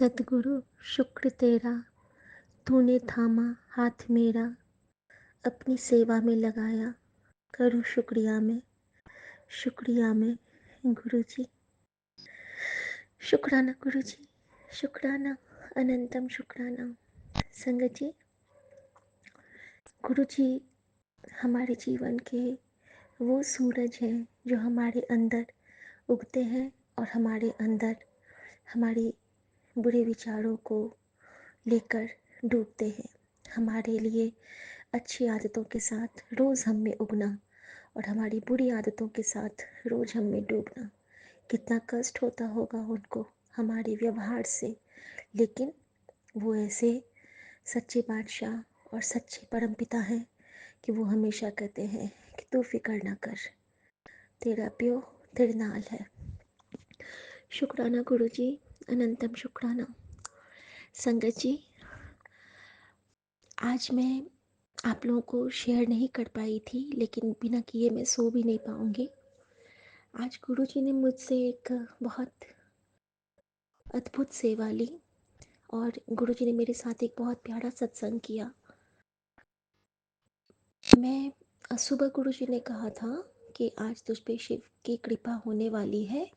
सतगुरु शुक्र तेरा, तूने थामा हाथ मेरा, अपनी सेवा में लगाया, करूँ शुक्रिया मैं गुरु जी। शुक्राना गुरु जी, शुक्राना, अनंतम शुक्राना। संगत जी, गुरु जी हमारे जीवन के वो सूरज हैं जो हमारे अंदर उगते हैं और हमारे अंदर हमारे बुरे विचारों को लेकर डूबते हैं। हमारे लिए अच्छी आदतों के साथ रोज़ हम में उगना और हमारी बुरी आदतों के साथ रोज़ हम में डूबना, कितना कष्ट होता होगा उनको हमारे व्यवहार से। लेकिन वो ऐसे सच्चे बादशाह और सच्चे परमपिता हैं कि वो हमेशा कहते हैं कि तू फिक्र ना कर, तेरा प्यो तेरे नाल है। शुक्राना गुरु जी, अनंतम शुक्राना। संगत जी, आज मैं आप लोगों को शेयर नहीं कर पाई थी, लेकिन बिना किए मैं सो भी नहीं पाऊँगी। आज गुरु जी ने मुझसे एक बहुत अद्भुत सेवा ली और गुरु जी ने मेरे साथ एक बहुत प्यारा सत्संग किया। मैं सुबह गुरु जी ने कहा था कि आज तुझ पे शिव की कृपा होने वाली है।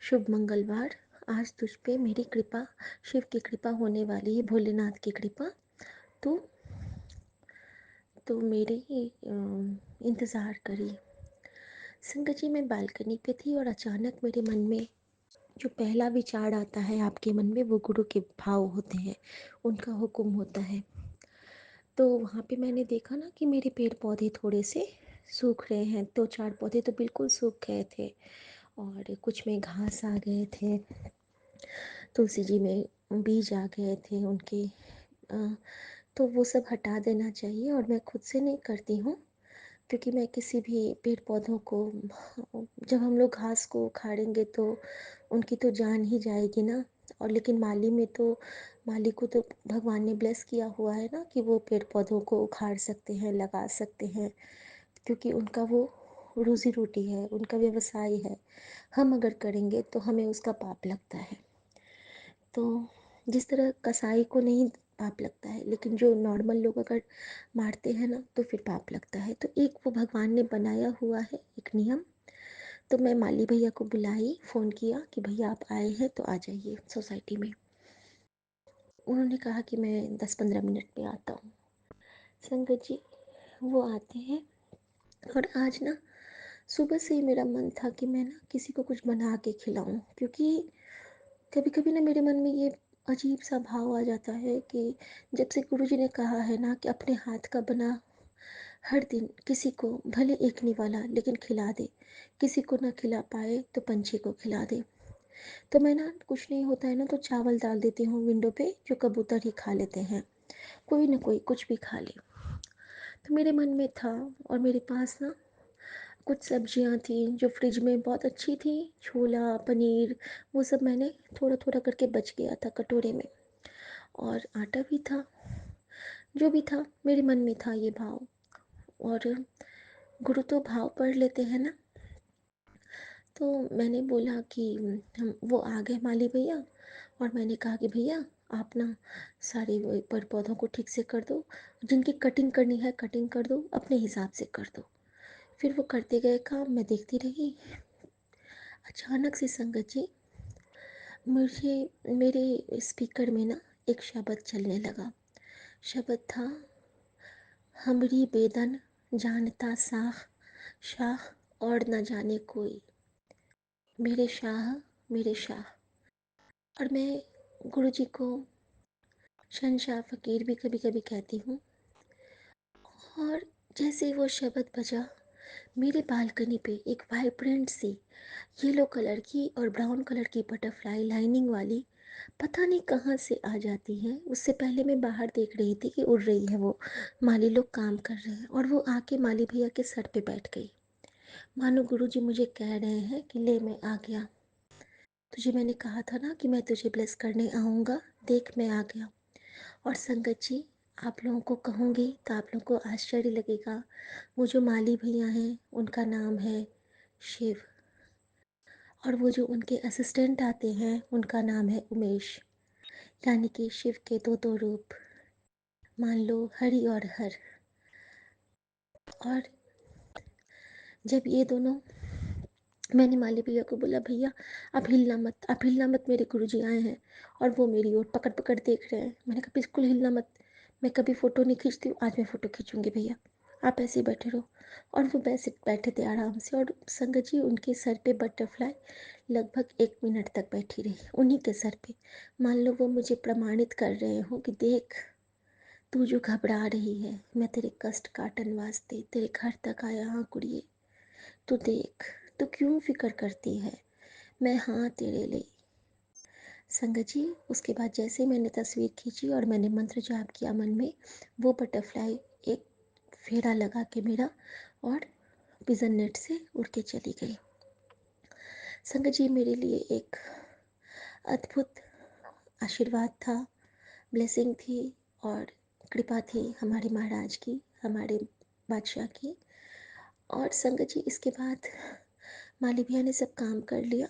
शुभ मंगलवार, आज तुझ पे मेरी कृपा, शिव की कृपा होने वाली है, भोलेनाथ की कृपा। तो मेरे इंतज़ार करी। संगत जी, मैं बालकनी पे थी और अचानक मेरे मन में जो पहला विचार आता है आपके मन में, वो गुरु के भाव होते हैं, उनका हुक्म होता है। तो वहाँ पे मैंने देखा ना कि मेरे पेड़ पौधे थोड़े से सूख रहे हैं। 2-4 पौधे तो बिल्कुल सूख गए थे और कुछ में घास आ गए थे, तुलसी जी में बीज आ गए थे उनके। तो वो सब हटा देना चाहिए और मैं खुद से नहीं करती हूँ, क्योंकि मैं किसी भी पेड़ पौधों को, जब हम लोग घास को उखाड़ेंगे तो उनकी तो जान ही जाएगी ना। और लेकिन माली को तो भगवान ने ब्लेस किया हुआ है ना कि वो पेड़ पौधों को उखाड़ सकते हैं, लगा सकते हैं, क्योंकि उनका वो रोज़ी रोटी है, उनका व्यवसाय है। हम अगर करेंगे तो हमें उसका पाप लगता है। तो जिस तरह कसाई को नहीं पाप लगता है, लेकिन जो नॉर्मल लोग अगर मारते हैं ना तो फिर पाप लगता है। तो एक वो भगवान ने बनाया हुआ है एक नियम। तो मैं माली भैया को बुलाई, फ़ोन किया कि भैया आप आए हैं तो आ जाइए सोसाइटी में। उन्होंने कहा कि मैं 10-15 मिनट में आता हूँ। संगत जी, वो आते हैं और आज ना सुबह से ही मेरा मन था कि मैं ना किसी को कुछ बना के खिलाऊं, क्योंकि कभी कभी ना मेरे मन में ये अजीब सा भाव आ जाता है कि जब से गुरुजी ने कहा है ना कि अपने हाथ का बना हर दिन किसी को, भले एक निवाला, लेकिन खिला दे, किसी को ना खिला पाए तो पंछी को खिला दे। तो मैं ना, कुछ नहीं होता है ना तो चावल डाल देती हूँ विंडो पे, जो कबूतर ही खा लेते हैं, कोई ना कोई कुछ भी खा ले। तो मेरे मन में था, और मेरे पास ना कुछ सब्जियां थी जो फ्रिज में बहुत अच्छी थी, छोला पनीर, वो सब मैंने थोड़ा थोड़ा करके बच गया था कटोरे में, और आटा भी था। जो भी था मेरे मन में था ये भाव। और गुरु तो भाव पढ़ लेते हैं ना। तो मैंने बोला कि हम, वो आ गए माली भैया, और मैंने कहा कि भैया आप ना सारे वो पेड़ पौधों को ठीक से कर दो, जिनकी कटिंग करनी है कटिंग कर दो, अपने हिसाब से कर दो। फिर वो करते गए काम, मैं देखती रही। अचानक से संगत जी, मुझे मेरे स्पीकर में ना एक शब्द चलने लगा। शब्द था, हमरी बेदन जानता साख शाह और न जाने कोई, मेरे शाह मेरे शाह। और मैं गुरु जी को शहंशाह फ़कीर भी कभी कभी कहती हूँ। और जैसे ही वो शब्द बजा, मेरे बालकनी पे एक वाइब्रेंट सी येलो कलर की और ब्राउन कलर की बटरफ्लाई लाइनिंग वाली पता नहीं कहाँ से आ जाती है। उससे पहले मैं बाहर देख रही थी कि उड़ रही है वो, माली लोग काम कर रहे हैं, और वो आके माली भैया के सर पे बैठ गई, मानो गुरुजी मुझे कह रहे हैं कि ले मैं आ गया, तुझे मैंने कहा था ना कि मैं तुझे ब्लेस करने आऊँगा, देख मैं आ गया। और संगत जी, आप लोगों को कहूँगी तो आप लोगों को आश्चर्य लगेगा, वो जो माली भैया हैं उनका नाम है शिव। और वो जो उनके असिस्टेंट आते हैं उनका नाम है उमेश, यानी कि शिव के दो रूप, मान लो हरि और हर। और जब ये दोनों, मैंने माली भैया को बोला, भैया आप हिलना मत, आप हिलना मत, मेरे गुरुजी आए हैं। और वो मेरी ओर पकड़ पकड़ देख रहे हैं। मैंने कहा बिल्कुल हिलना मत, मैं कभी फ़ोटो नहीं खींचती हूँ, आज मैं फ़ोटो खींचूंगी भैया, आप ऐसे ही बैठे रहो। और वो वैसे बैठे थे आराम से, और संगत जी उनके सर पे बटरफ्लाई लगभग 1 मिनट तक बैठी रही, उन्हीं के सर पे। मान लो वो मुझे प्रमाणित कर रहे हो कि देख, तू जो घबरा रही है, मैं तेरे कष्ट काटन वास्ते तेरे घर तक आया हाँ कुड़िए, तू देख, तू क्यों फिक्र करती है, मैं हाँ तेरे लिए। संगत जी उसके बाद जैसे मैंने तस्वीर खींची और मैंने मंत्र जाप किया मन में, वो बटरफ्लाई एक फेरा लगा के मेरा और पिजन नेट से उड़ के चली गई। संगत जी मेरे लिए एक अद्भुत आशीर्वाद था, ब्लेसिंग थी, और कृपा थी हमारे महाराज की, हमारे बादशाह की। और संगत जी इसके बाद माली भैया ने सब काम कर लिया,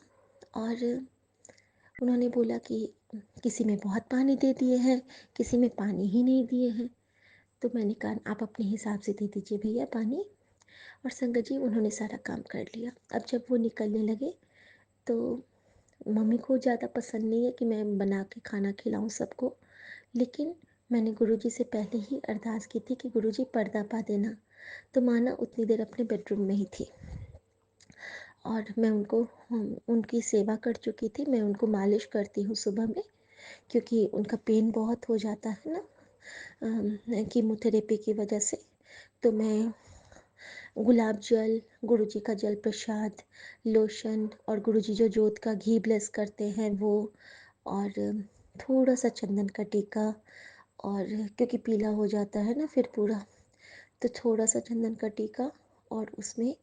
और उन्होंने बोला कि किसी में बहुत पानी दे दिए हैं, किसी में पानी ही नहीं दिए हैं। तो मैंने कहा आप अपने हिसाब से दे दीजिए भैया पानी। और संगत जी उन्होंने सारा काम कर लिया। अब जब वो निकलने लगे तो मम्मी को ज़्यादा पसंद नहीं है कि मैं बना के खाना खिलाऊं सबको, लेकिन मैंने गुरुजी से पहले ही अरदास की थी कि गुरुजी पर्दा पा देना। तो माना उतनी देर अपने बेडरूम में ही थी, और मैं उनको उनकी सेवा कर चुकी थी। मैं उनको मालिश करती हूँ सुबह में, क्योंकि उनका पेन बहुत हो जाता है ना कीमोथेरेपी की वजह से। तो मैं गुलाब जल, गुरुजी का जल प्रसाद, लोशन, और गुरुजी जो जोत का घी ब्लेस करते हैं वो, और थोड़ा सा चंदन का टीका, और क्योंकि पीला हो जाता है ना फिर पूरा, तो थोड़ा सा चंदन का टीका, और उसमें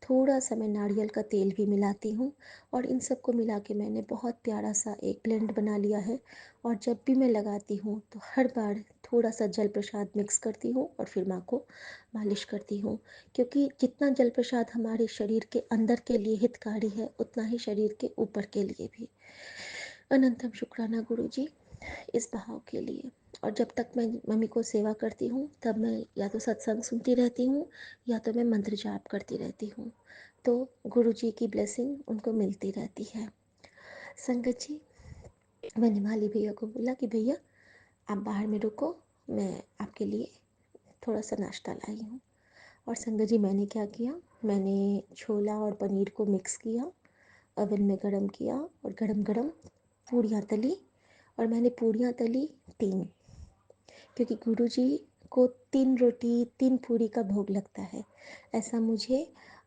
थोड़ा सा मैं नारियल का तेल भी मिलाती हूँ। और इन सब को मिला के मैंने बहुत प्यारा सा एक ब्लेंड बना लिया है। और जब भी मैं लगाती हूँ तो हर बार थोड़ा सा जल प्रसाद मिक्स करती हूँ और फिर माँ को मालिश करती हूँ, क्योंकि जितना जल प्रसाद हमारे शरीर के अंदर के लिए हितकारी है, उतना ही शरीर के ऊपर के लिए भी। अनंतम शुक्राना गुरु जी इस भाव के लिए। और जब तक मैं मम्मी को सेवा करती हूँ तब मैं या तो सत्संग सुनती रहती हूँ, या तो मैं मंत्र जाप करती रहती हूँ। तो गुरु जी की ब्लेसिंग उनको मिलती रहती है। संगत जी मैंने माली भैया को बोला कि भैया आप बाहर में रुको, मैं आपके लिए थोड़ा सा नाश्ता लाई हूँ। और संगत जी मैंने क्या किया, मैंने छोला और पनीर को मिक्स किया, ओवन में गरम किया, और गरम गरम पूड़ियाँ तली। और मैंने पूड़ियाँ तली 3, क्योंकि गुरुजी को 3 रोटी 3 पूड़ी का भोग लगता है। ऐसा मुझे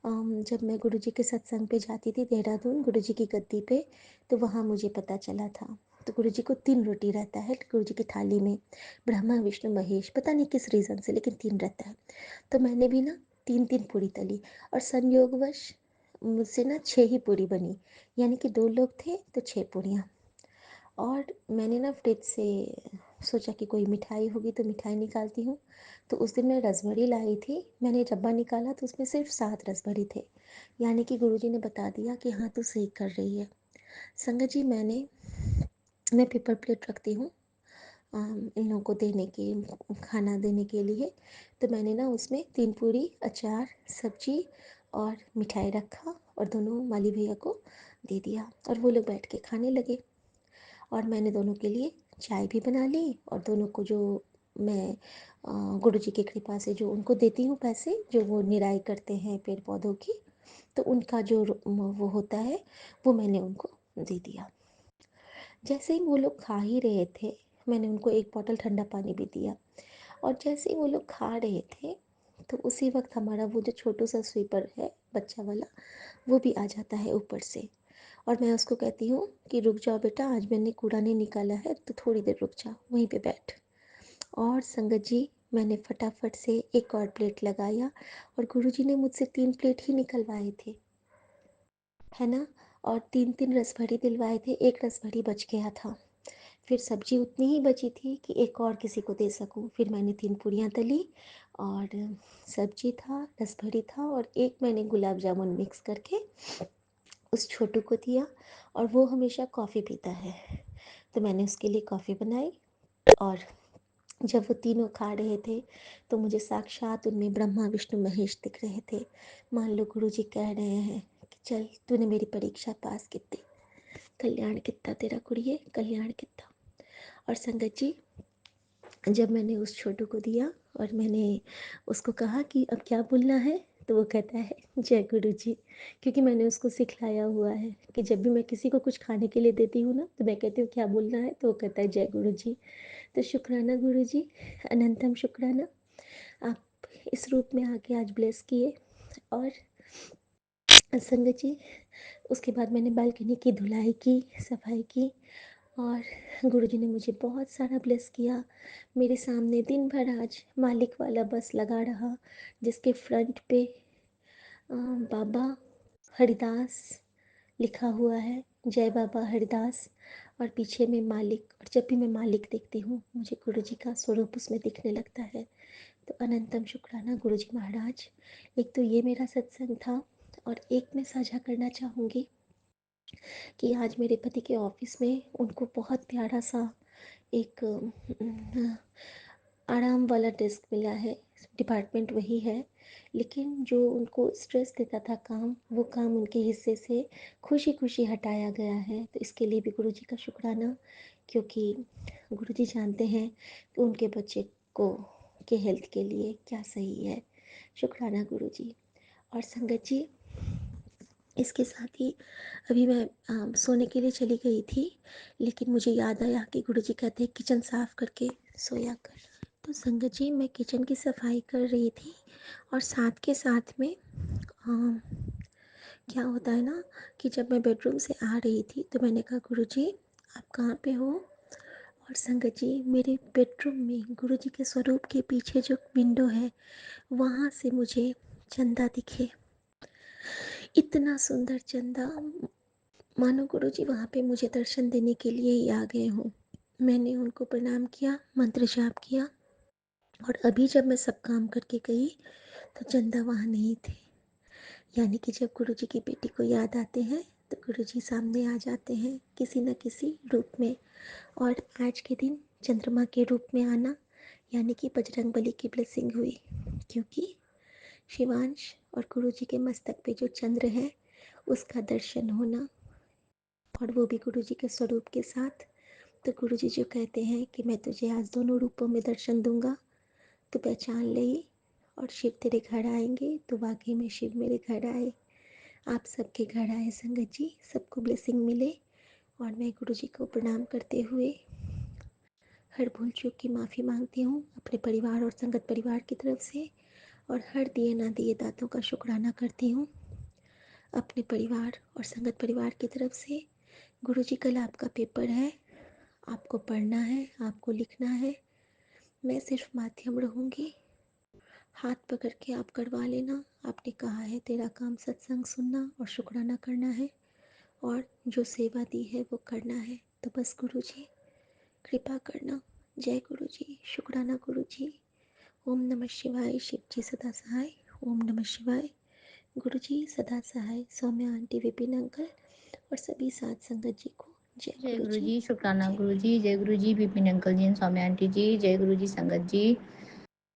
जब मैं गुरुजी के सत्संग पे जाती थी देहरादून, गुरुजी की गद्दी पे, तो वहाँ मुझे पता चला था। तो गुरुजी को 3 रोटी रहता है गुरुजी की थाली में, ब्रह्मा विष्णु महेश, पता नहीं किस रीज़न से, लेकिन 3 रहता है। तो मैंने भी ना 3-3 पूड़ी तली, और संयोगवश मुझसे ना 6 ही पूड़ी बनी, यानी कि 2 लोग थे तो 6 पूड़ियाँ। और मैंने ना फ्रिज से सोचा कि कोई मिठाई होगी तो मिठाई निकालती हूँ। तो उस दिन मैं रसभरी लाई थी, मैंने डब्बा निकाला तो उसमें सिर्फ 7 रसभरी थे, यानी कि गुरुजी ने बता दिया कि हाँ तू सही कर रही है। संगत जी मैं पेपर प्लेट रखती हूँ इन लोगों को देने के, खाना देने के लिए। तो मैंने ना उसमें 3 पूरी, अचार, सब्जी और मिठाई रखा, और दोनों माली भैया को दे दिया, और वो लोग बैठ के खाने लगे। और मैंने दोनों के लिए चाय भी बना ली, और दोनों को जो मैं गुरु जी की कृपा से जो उनको देती हूँ पैसे, जो वो निराई करते हैं पेड़ पौधों की, तो उनका जो वो होता है वो मैंने उनको दे दिया। जैसे ही वो लोग खा ही रहे थे, मैंने उनको एक बॉटल ठंडा पानी भी दिया। और जैसे ही वो लोग खा रहे थे, तो उसी वक्त हमारा वो जो छोटू सा स्वीपर है बच्चा वाला, वो भी आ जाता है ऊपर से। और मैं उसको कहती हूँ कि रुक जाओ बेटा, आज मैंने कूड़ा नहीं निकाला है, तो थोड़ी देर रुक जा, वहीं पे बैठ। और संगत जी मैंने फटाफट से एक और प्लेट लगाया, और गुरुजी ने मुझसे 3 प्लेट ही निकलवाए थे, है ना। और 3-3 रसभरी दिलवाए थे, एक रसभरी बच गया था। फिर सब्जी उतनी ही बची थी कि एक और किसी को दे सकूं। फिर मैंने 3 पूड़ियाँ तली, और सब्जी था, रसभरी था, और एक मैंने गुलाब जामुन मिक्स करके उस छोटू को दिया और वो हमेशा कॉफ़ी पीता है, तो मैंने उसके लिए कॉफ़ी बनाई। और जब वो तीनों खा रहे थे तो मुझे साक्षात उनमें ब्रह्मा विष्णु महेश दिख रहे थे। मान लो गुरुजी कह रहे हैं कि चल तूने मेरी परीक्षा पास की थी, कल्याण कितना तेरा कुड़िए, कल्याण कितना। और संगत जी, जब मैंने उस छोटू को दिया और मैंने उसको कहा कि अब क्या बोलना है, तो वो कहता है जय गुरु जी। क्योंकि मैंने उसको सिखलाया हुआ है कि जब भी मैं किसी को कुछ खाने के लिए देती हूँ ना, तो मैं कहती हूँ क्या बोलना है, तो वो कहता है जय गुरु जी। तो शुक्राना गुरु जी, अनंतम शुक्राना, आप इस रूप में आके आज ब्लेस किए। और संगत जी, उसके बाद मैंने बालकनी की धुलाई की, सफाई की, और गुरुजी ने मुझे बहुत सारा ब्लेस किया। मेरे सामने दिन भर आज मालिक वाला बस लगा रहा, जिसके फ्रंट पे बाबा हरिदास लिखा हुआ है, जय बाबा हरिदास, और पीछे में मालिक। और जब भी मैं मालिक देखती हूँ मुझे गुरुजी का स्वरूप उसमें दिखने लगता है। तो अनंतम शुक्राना गुरुजी महाराज। एक तो ये मेरा सत्संग था, और एक मैं साझा करना चाहूँगी कि आज मेरे पति के ऑफिस में उनको बहुत प्यारा सा एक आराम वाला डेस्क मिला है। डिपार्टमेंट वही है, लेकिन जो उनको स्ट्रेस देता था काम, वो काम उनके हिस्से से खुशी खुशी हटाया गया है। तो इसके लिए भी गुरुजी का शुक्राना, क्योंकि गुरुजी जानते हैं कि उनके बच्चे को के हेल्थ के लिए क्या सही है। शुक्राना गुरुजी। और संगत जी, इसके साथ ही अभी मैं सोने के लिए चली गई थी, लेकिन मुझे याद आया कि गुरुजी कहते हैं किचन साफ़ करके सोया कर। तो संगत जी, मैं किचन की सफाई कर रही थी, और साथ के साथ में क्या होता है ना कि जब मैं बेडरूम से आ रही थी तो मैंने कहा गुरुजी आप कहाँ पे हो। और संगत जी, मेरे बेडरूम में गुरुजी के स्वरूप के पीछे जो विंडो है, वहाँ से मुझे चंदा दिखे। इतना सुंदर चंदा, मानो गुरुजी वहाँ पे मुझे दर्शन देने के लिए ही आ गए हों। मैंने उनको प्रणाम किया, मंत्र जाप किया, और अभी जब मैं सब काम करके गई तो चंदा वहाँ नहीं थे। यानी कि जब गुरुजी की बेटी को याद आते हैं तो गुरुजी सामने आ जाते हैं किसी न किसी रूप में। और आज के दिन चंद्रमा के रूप में आना, यानी कि बजरंगबली की ब्लेसिंग हुई, क्योंकि शिवांश और गुरुजी के मस्तक पे जो चंद्र है उसका दर्शन होना, और वो भी गुरुजी के स्वरूप के साथ। तो गुरुजी जो कहते हैं कि मैं तुझे आज दोनों रूपों में दर्शन दूंगा, तो पहचान ले। और शिव तेरे घर आएंगे, तो वाकई में शिव मेरे घर आए, आप सबके घर आए। संगत जी, सबको ब्लेसिंग मिले। और मैं गुरुजी को प्रणाम करते हुए हर भूल चूक की माफ़ी मांगती हूँ अपने परिवार और संगत परिवार की तरफ से, और हर दिए ना दिए दातों का शुक्राना करती हूँ अपने परिवार और संगत परिवार की तरफ से। गुरुजी, कल आपका पेपर है, आपको पढ़ना है, आपको लिखना है, मैं सिर्फ माध्यम रहूँगी। हाथ पकड़ के आप करवा लेना। आपने कहा है तेरा काम सत्संग सुनना और शुक्राना करना है, और जो सेवा दी है वो करना है। तो बस गुरुजी कृपा करना। जय गुरुजी, शुक्राना गुरुजी। ओम नमः शिवाय। शिव जी सदा सहाय। ओम नमः शिवाय। गुरुजी सदा सहाय। सौम्या आंटी, विपिन अंकल और सभी साथ संगत जी को जय जय गुरु गुरुजी। जी, शुक्राना जय गुरु जी, जय गुरु जी, विपिन अंकल जी, सौम्या आंटी जी, जय गुरु जी, संगत जी,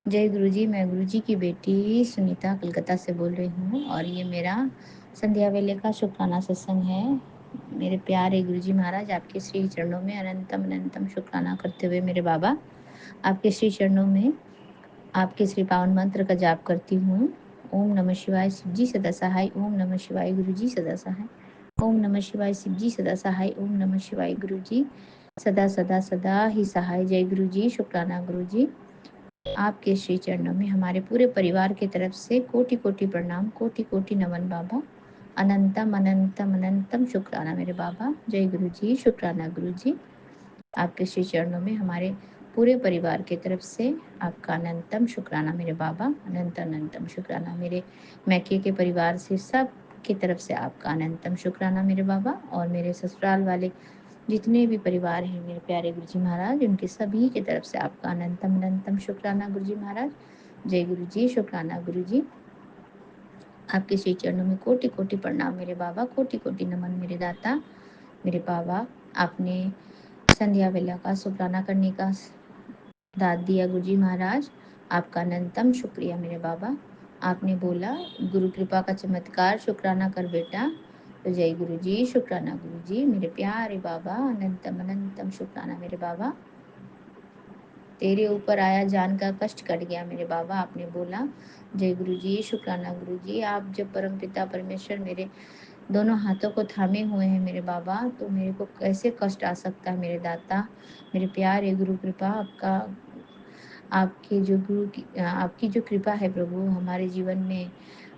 जय गुरु जी। मैं गुरु जी की बेटी सुनीता कलकत्ता से बोल रही हूँ, और ये मेरा संध्या वेले का शुक्राना सत्संग है। मेरे प्यारे गुरु जी महाराज, आपके श्री चरणों में अनंतम अनंतम शुक्राना करते हुए मेरे बाबा, आपके श्री चरणों में आपके श्री पावन मंत्र का जाप करती हूँ। ओम नमः शिवाय, शिव जी सदा सहाय। ओम नमः शिवाय, गुरु जी सदा सहाय। ओम नमः शिवाय, शिव जी सदा सहाय। ओम नमः शिवाय, गुरु जी सदा सदा सदा ही सहाय। जय गुरु जी, शुक्राना गुरु जी। आपके श्री चरणों में हमारे पूरे परिवार की तरफ से कोटि कोटि प्रणाम, कोटि कोटि नमन बाबा। अनंतम अनंतम अनंतम शुक्राना मेरे बाबा। जय गुरु जी, शुक्राना गुरु जी। आपके श्री चरणों में हमारे पूरे परिवार की तरफ से आपका अनंतम शुक्राना मेरे बाबा। अनंत अनंतम शुक्राना मेरे मैके के परिवार से सब की तरफ से आपका अनंतम शुक्राना मेरे बाबा। और मेरे ससुराल वाले जितने भी परिवार हैं मेरे प्यारे गुरु जी महाराज, उनके सभी की तरफ से आपका अनंतम अनंतम शुक्राना गुरु जी महाराज। जय गुरु जी, शुक्राना गुरु जी। आपके श्री चरणों में कोटि कोटि प्रणाम मेरे बाबा, कोटि कोटि नमन मेरे दाता, मेरे बाबा। आपने संध्या वेला का शुक्राना करने का दाद दिया गुरुजी महाराज, आपका अनंतम शुक्रिया मेरे बाबा। आपने बोला गुरु कृपा का चमत्कार शुक्राना कर बेटा, तो जय गुरु जी, शुक्राना गुरु जी, मेरे प्यारे बाबा, अनंतम अनंतम शुक्राना मेरे बाबा। तेरे ऊपर आया जान का कष्ट कट गया मेरे बाबा, आपने बोला जय गुरु जी, शुक्राना गुरु जी। आप जब परम पिता परमेश्वर मेरे दोनों हाथों को थामे हुए हैं मेरे बाबा, तो मेरे को कैसे कष्ट आ सकता है मेरे दाता, मेरे प्यारे गुरु कृपा आपका, आपके जो आपकी जो कृपा है प्रभु हमारे जीवन में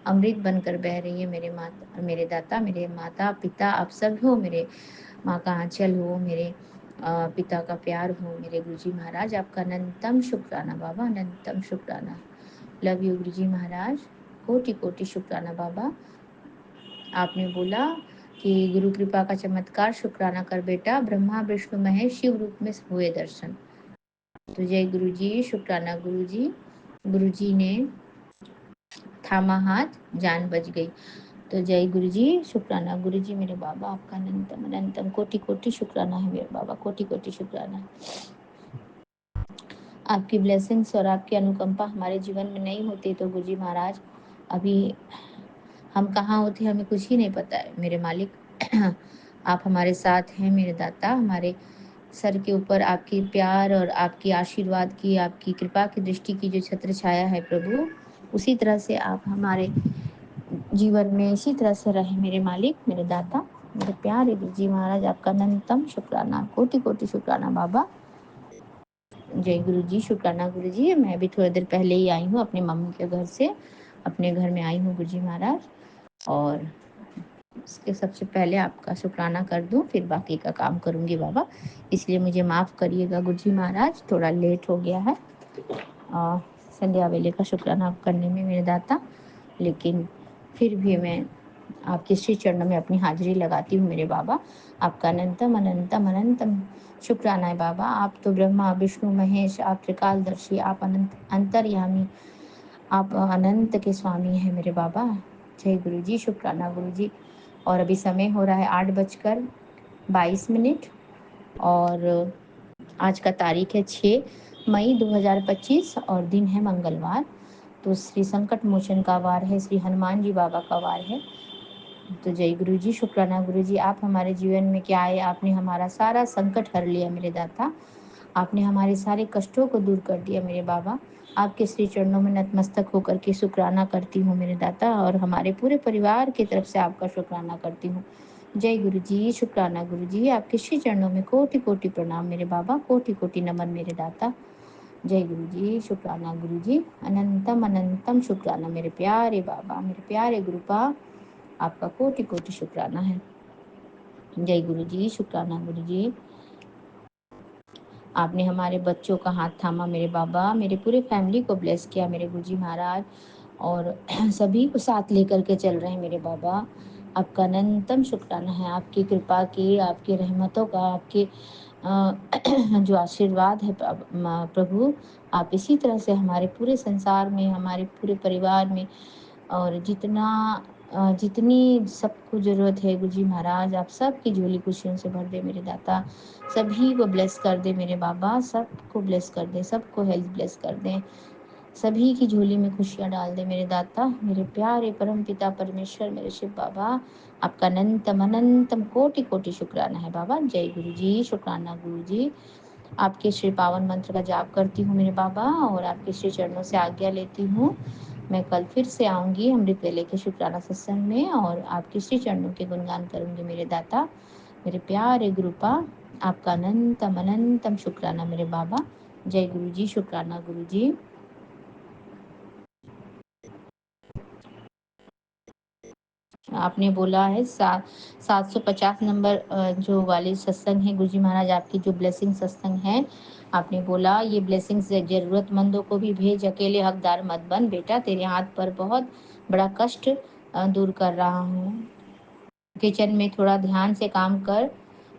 अमृत बनकर बह रही है मेरे माता, मेरे दाता, मेरे माता पिता आप सब हो, मेरे माँ का आंचल हो, मेरे पिता का प्यार हो मेरे गुरुजी महाराज, आपका अनंतम शुक्राना बाबा, अनंतम शुक्राना। लव यू गुरुजी महाराज, कोटि कोटि शुक्राना बाबा। आपने बोला कि गुरु कृपा का चमत्कार शुक्राना कर बेटा, ब्रह्मा विष्णु महेश शिव रूप में हुए दर्शन, तो जय गुरु जी, शुक्राना गुरु जी। गुरु जी ने थामा हाथ, जान बच गई, तो जय गुरु जी, शुक्राना गुरु जी मेरे बाबा, आपका अनंतम अनंतम कोटि कोटि शुक्राना है मेरे बाबा, कोटि कोटि शुक्राना। आपकी ब्लेसिंग्स और आपकी अनुकंपा हमारे जीवन में नहीं होती तो गुरु जी महाराज अभी हम कहाँ होते हमें कुछ ही नहीं पता है मेरे मालिक। आप हमारे साथ हैं मेरे दाता, हमारे सर के ऊपर आपकी प्यार और आपकी आशीर्वाद की, आपकी कृपा की दृष्टि की जो छत्र छाया है प्रभु, उसी तरह से आप हमारे जीवन में इसी तरह से रहे मेरे मालिक, मेरे दाता, मेरे प्यारे गुरु जी महाराज, आपका अनंतम शुक्राना, कोटि कोटि शुक्राना बाबा। जय गुरु जी, शुक्राना गुरु जी। मैं भी थोड़ी देर पहले ही आई हूँ अपने मम्मी के घर से, अपने घर में आई हूँ गुरु जी महाराज, और इसके सबसे पहले आपका शुक्राना कर दूं, फिर बाकी का काम करूंगी बाबा, इसलिए मुझे माफ़ करिएगा गुरु जी महाराज, थोड़ा लेट हो गया है संध्या वेले का शुक्राना करने में मेरे दाता, लेकिन फिर भी मैं आपके श्री चरणों में अपनी हाजिरी लगाती हूँ मेरे बाबा। आपका अनंतम अनंतम अनंतम शुक्राना है बाबा। आप तो ब्रह्मा विष्णु महेश, आप त्रिकालदर्शी, आप अनंत अंतर्यामी, आप अनंत के स्वामी हैं मेरे बाबा। जय गुरु जी, शुक्राना गुरु जी। और अभी समय हो रहा है 8:22, और आज का तारीख है 6 मई 2025 और दिन है मंगलवार। तो श्री संकट मोचन का वार है, श्री हनुमान जी बाबा का वार है। तो जय गुरु जी, शुक्राना गुरु जी। आप हमारे जीवन में क्या आए, आपने हमारा सारा संकट हर लिया मेरे दाता, आपने हमारे सारे कष्टों को दूर कर दिया मेरे बाबा। आपके श्री चरणों में नतमस्तक होकर के शुक्राना करती हूँ मेरे दाता, और हमारे पूरे परिवार की तरफ से आपका शुक्राना करती हूँ। जय गुरु जी, शुक्राना गुरु जी। आपके श्री चरणों में कोटि कोटि प्रणाम मेरे बाबा, कोटि कोटि नमन मेरे दाता। जय गुरु जी, शुक्राना गुरु जी, अनंतम अनंतम शुक्राना मेरे प्यारे बाबा, मेरे प्यारे गुरुपा, आपका कोटि कोटि शुक्राना है। जय गुरु जी, शुक्राना गुरु जी। आपने हमारे बच्चों का हाथ थामा मेरे बाबा, मेरे पूरे फैमिली को ब्लेस किया मेरे गुरुजी महाराज, और सभी को साथ लेकर के चल रहे हैं मेरे बाबा। आपका अनंतम शुक्राना है, आपकी कृपा की, आपकी रहमतों का, आपके जो आशीर्वाद है प्रभु, आप इसी तरह से हमारे पूरे संसार में, हमारे पूरे परिवार में, और जितनी सबको ज़रूरत है गुरुजी महाराज, आप सबकी झोली खुशियों से भर दे मेरे दाता, सभी को ब्लेस कर दे मेरे बाबा, सबको ब्लेस कर दे, सबको हेल्थ ब्लेस कर दे, सभी की झोली में खुशियाँ डाल दे मेरे दाता, मेरे प्यारे परम पिता परमेश्वर, मेरे शिव बाबा। आपका अनंतम अनंतम कोटि कोटि शुक्राना है बाबा। जय गुरु जी, शुक्राना गुरु जी। आपके श्री पावन मंत्र का जाप करती हूँ मेरे बाबा, और आपके श्री चरणों से आज्ञा लेती हूँ। मैं कल फिर से आऊँगी अमृत वेले के शुक्राना सत्संग में, और आपके श्री चरणों के गुणगान करूँगी मेरे दाता, मेरे प्यारे गुरुपा। आपका अनंतम अनंतम शुक्राना मेरे बाबा। जय गुरु जी, शुक्राना गुरु जी। आपने बोला है 750 नंबर जो वाले सत्संग है गुरुजी महाराज, आपकी जो ब्लेसिंग सत्संग है, आपने बोला ये ब्लेसिंग्स जरूरतमंदों को भी भेज, अकेले हकदार मत बन बेटा, तेरे हाथ पर बहुत बड़ा कष्ट दूर कर रहा हूँ। किचन में थोड़ा ध्यान से काम कर,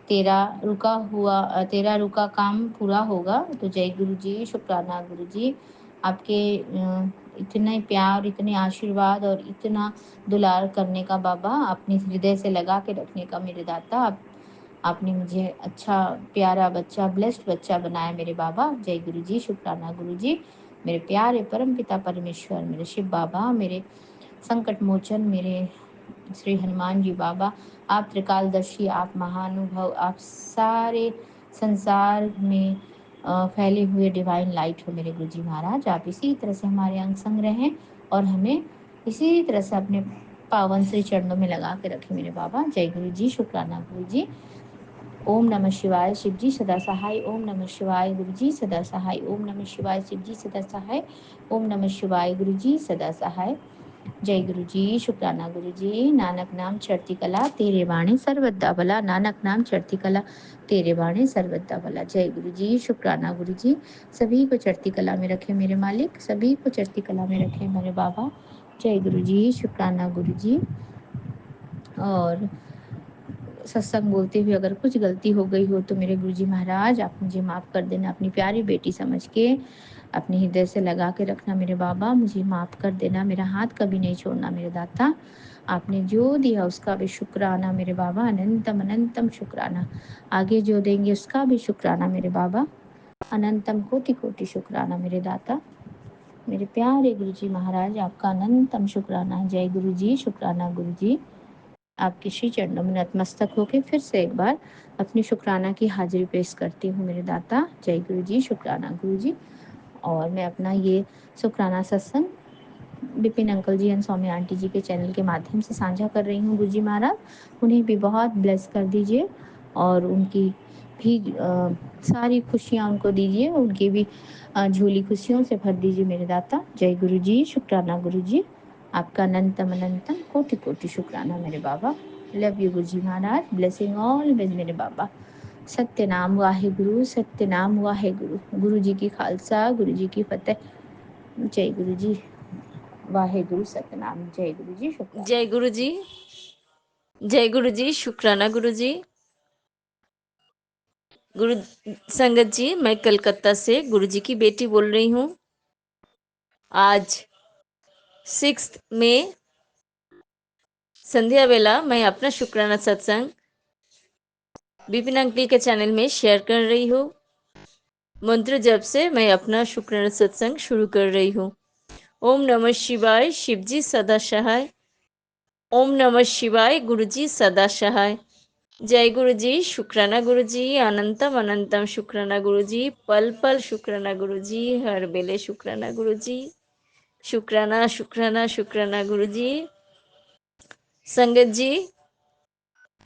तेरा रुका काम पूरा होगा। तो जय गुरु जी, शुक्राना गुरु जी। आपके इतने प्यार, इतने आशीर्वाद और इतना दुलार करने का बाबा, अपने हृदय से लगा के रखने का मेरे दाता। आपने मुझे अच्छा प्यारा बच्चा, ब्लेस्ड बच्चा बनाया मेरे बाबा। जय गुरु जी, शुक्राना गुरु जी। मेरे प्यारे परम पिता परमेश्वर, मेरे शिव बाबा, मेरे संकट मोचन, मेरे श्री हनुमान जी बाबा, आप त्रिकालदर्शी, आप महानुभव, आप सारे संसार में फैले हुए डिवाइन लाइट हो मेरे गुरु जी महाराज। आप इसी तरह से हमारे अंग संग रहें और हमें इसी तरह से अपने पावन श्री चरणों में लगा के रखें मेरे बाबा। जय गुरु जी, शुक्राना गुरु जी। ओम नमः शिवाय, शिव जी सदा सहाय। ओम नमः शिवाय, गुरु जी सदा सहाय। ओम नमः शिवाय, शिव जी सदा सहाय। ओम नमः शिवाय, गुरु जी सदा सहाय। जय गुरु जी, शुक्राना गुरु जी। नानक नाम चढ़ती कला, तेरे बाणी सर्वदा भला। नानक नाम चढ़ती कला, तेरे बाणी सर्वदा भला। जय गुरु जी, शुक्राना गुरु जी। सभी को चढ़ती कला में रखे मेरे मालिक, सभी को चढ़ती कला में रखे मेरे बाबा। जय गुरु जी, शुक्राना गुरु जी। और सत्संग बोलते हुए अगर कुछ गलती हो गई हो तो मेरे गुरुजी महाराज आप मुझे माफ़ कर देना, अपनी प्यारी बेटी समझ के अपने हृदय से लगा के रखना मेरे बाबा। मुझे माफ़ कर देना, मेरा हाथ कभी नहीं छोड़ना मेरे दाता। आपने जो दिया उसका भी शुक्राना मेरे बाबा, अनंतम अनंतम शुक्राना। आगे जो देंगे उसका भी शुक्राना मेरे बाबा, अनंतम कोटि कोटि शुक्राना मेरे दाता। मेरे प्यारे गुरुजी महाराज आपका अनंतम शुक्राना। जय गुरु जी, शुक्राना गुरु जी। आपके श्री चरणों में नतमस्तक होकर फिर से एक बार अपनी शुक्राना की हाजिरी पेश करती हूँ मेरे दाता। जय गुरु जी, शुक्राना गुरु जी। और मैं अपना ये शुक्राना सत्संग Vipin uncle ji and Saumya aunty ji के चैनल के माध्यम से साझा कर रही हूँ। गुरु जी महाराज उन्हें भी बहुत ब्लेस कर दीजिए और उनकी भी सारी खुशियाँ उनको दीजिए, उनकी भी झोली खुशियों से भर दीजिए मेरे दाता। जय गुरु जी, शुक्राना गुरु जी। आपका अनंतम अनंतम कोटि कोटि शुक्राना मेरे बाबा। Love you Guru ji Maharaj, blessing always मेरे बाबा। सत्य नाम वाहे गुरु, सत्य नाम वाहे गुरु। गुरु जी की खालसा, गुरु जी की फतेह। जय गुरु जी, वाहे गुरु सतनाम। जय गुरु जी, शुक्राना। जय गुरु जी, जय गुरु जी, शुक्राना गुरु जी। गुरु संगत जी, मैं कलकत्ता से गुरु जी की बेटी बोल रही हूँ। आज 6 मई संध्या वेला मैं अपना शुक्राना सत्संग विपिन अंकल के चैनल में शेयर कर रही हूँ। मंत्र जप से मैं अपना शुक्राना सत्संग शुरू कर रही हूँ। ओम नमः शिवाय, शिव जी सदा सहाय। ओम नमः शिवाय, गुरु जी सदा सहाय। जय गुरु जी, शुक्राना गुरु जी, अनंतम अनंतम शुक्राना गुरु जी, पल पल शुक्राना गुरु जी, हर बेले शुक्राना गुरु जी। शुक्राना शुक्राना शुक्राना गुरु जी। संगत जी,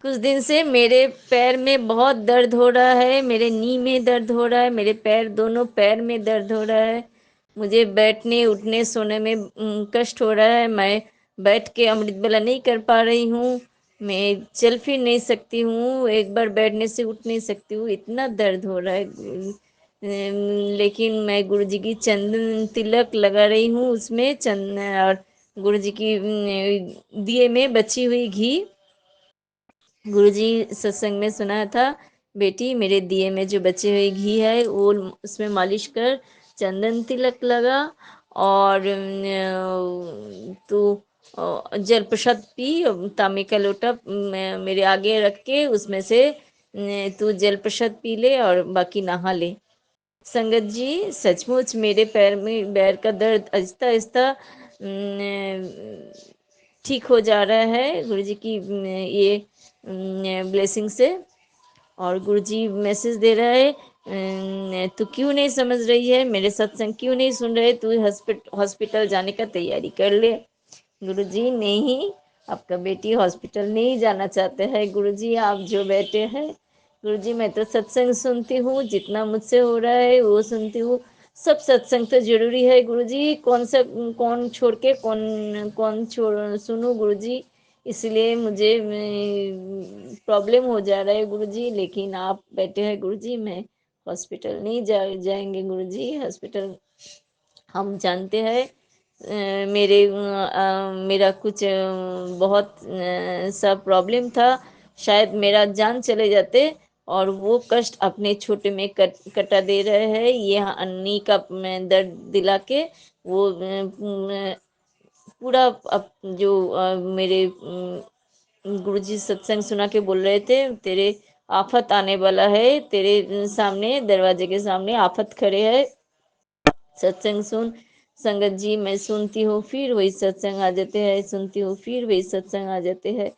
कुछ दिन से मेरे पैर में बहुत दर्द हो रहा है, मेरे नी में दर्द हो रहा है, मेरे पैर दोनों पैर में दर्द हो रहा है। मुझे बैठने उठने सोने में कष्ट हो रहा है। मैं बैठ के अमृत वेला नहीं कर पा रही हूँ। मैं चल फिर नहीं सकती हूँ, एक बार बैठने से उठ नहीं सकती हूँ, इतना दर्द हो रहा है। लेकिन मैं गुरु जी की चंदन तिलक लगा रही हूँ, उसमें चंदन और गुरु जी की दिए में बची हुई घी। गुरुजी सत्संग में सुना था, बेटी मेरे दिए में जो बचे हुए घी है वो उसमें मालिश कर, चंदन तिलक लगा और तू जल प्रसाद पी। तांबे का लोटा मेरे आगे रख के उसमें से तू जल प्रसाद पी ले और बाकी नहा ले। संगत जी, सचमुच मेरे पैर में पैर का दर्द आहिस्ता आहिस्ता ठीक हो जा रहा है गुरुजी की ये ब्लेसिंग से। और गुरुजी मैसेज दे रहा है, तू क्यों नहीं समझ रही है, मेरे सत्संग क्यों नहीं सुन रहे, तू हॉस्पिटल जाने का तैयारी कर ले। गुरुजी नहीं, आपका बेटी हॉस्पिटल नहीं जाना चाहते हैं। गुरुजी आप जो बैठे हैं, गुरुजी मैं तो सत्संग सुनती हूँ, जितना मुझसे हो रहा है वो सुनती हूँ। सब सत्संग तो जरूरी है गुरुजी, कौन छोड़ के कौन कौन छोड़ सुनूं गुरुजी। इसलिए मुझे प्रॉब्लम हो जा रहा है गुरुजी। लेकिन आप बैठे हैं गुरुजी, मैं हॉस्पिटल नहीं जाएंगे गुरुजी। हॉस्पिटल हम जानते हैं मेरा कुछ बहुत सा प्रॉब्लम था, शायद मेरा जान चले जाते। और वो कष्ट अपने छोटे में कटा दे रहे हैं, ये अन्नी का दर्द दिला के वो पूरा जो मेरे गुरुजी सत्संग सुना के बोल रहे थे, तेरे आफत आने वाला है, तेरे सामने दरवाजे के सामने आफत खड़े है, सत्संग सुन। संगत जी मैं सुनती हूँ, फिर वही सत्संग आ जाते हैं, सुनती हूँ, फिर वही सत्संग आ जाते हैं।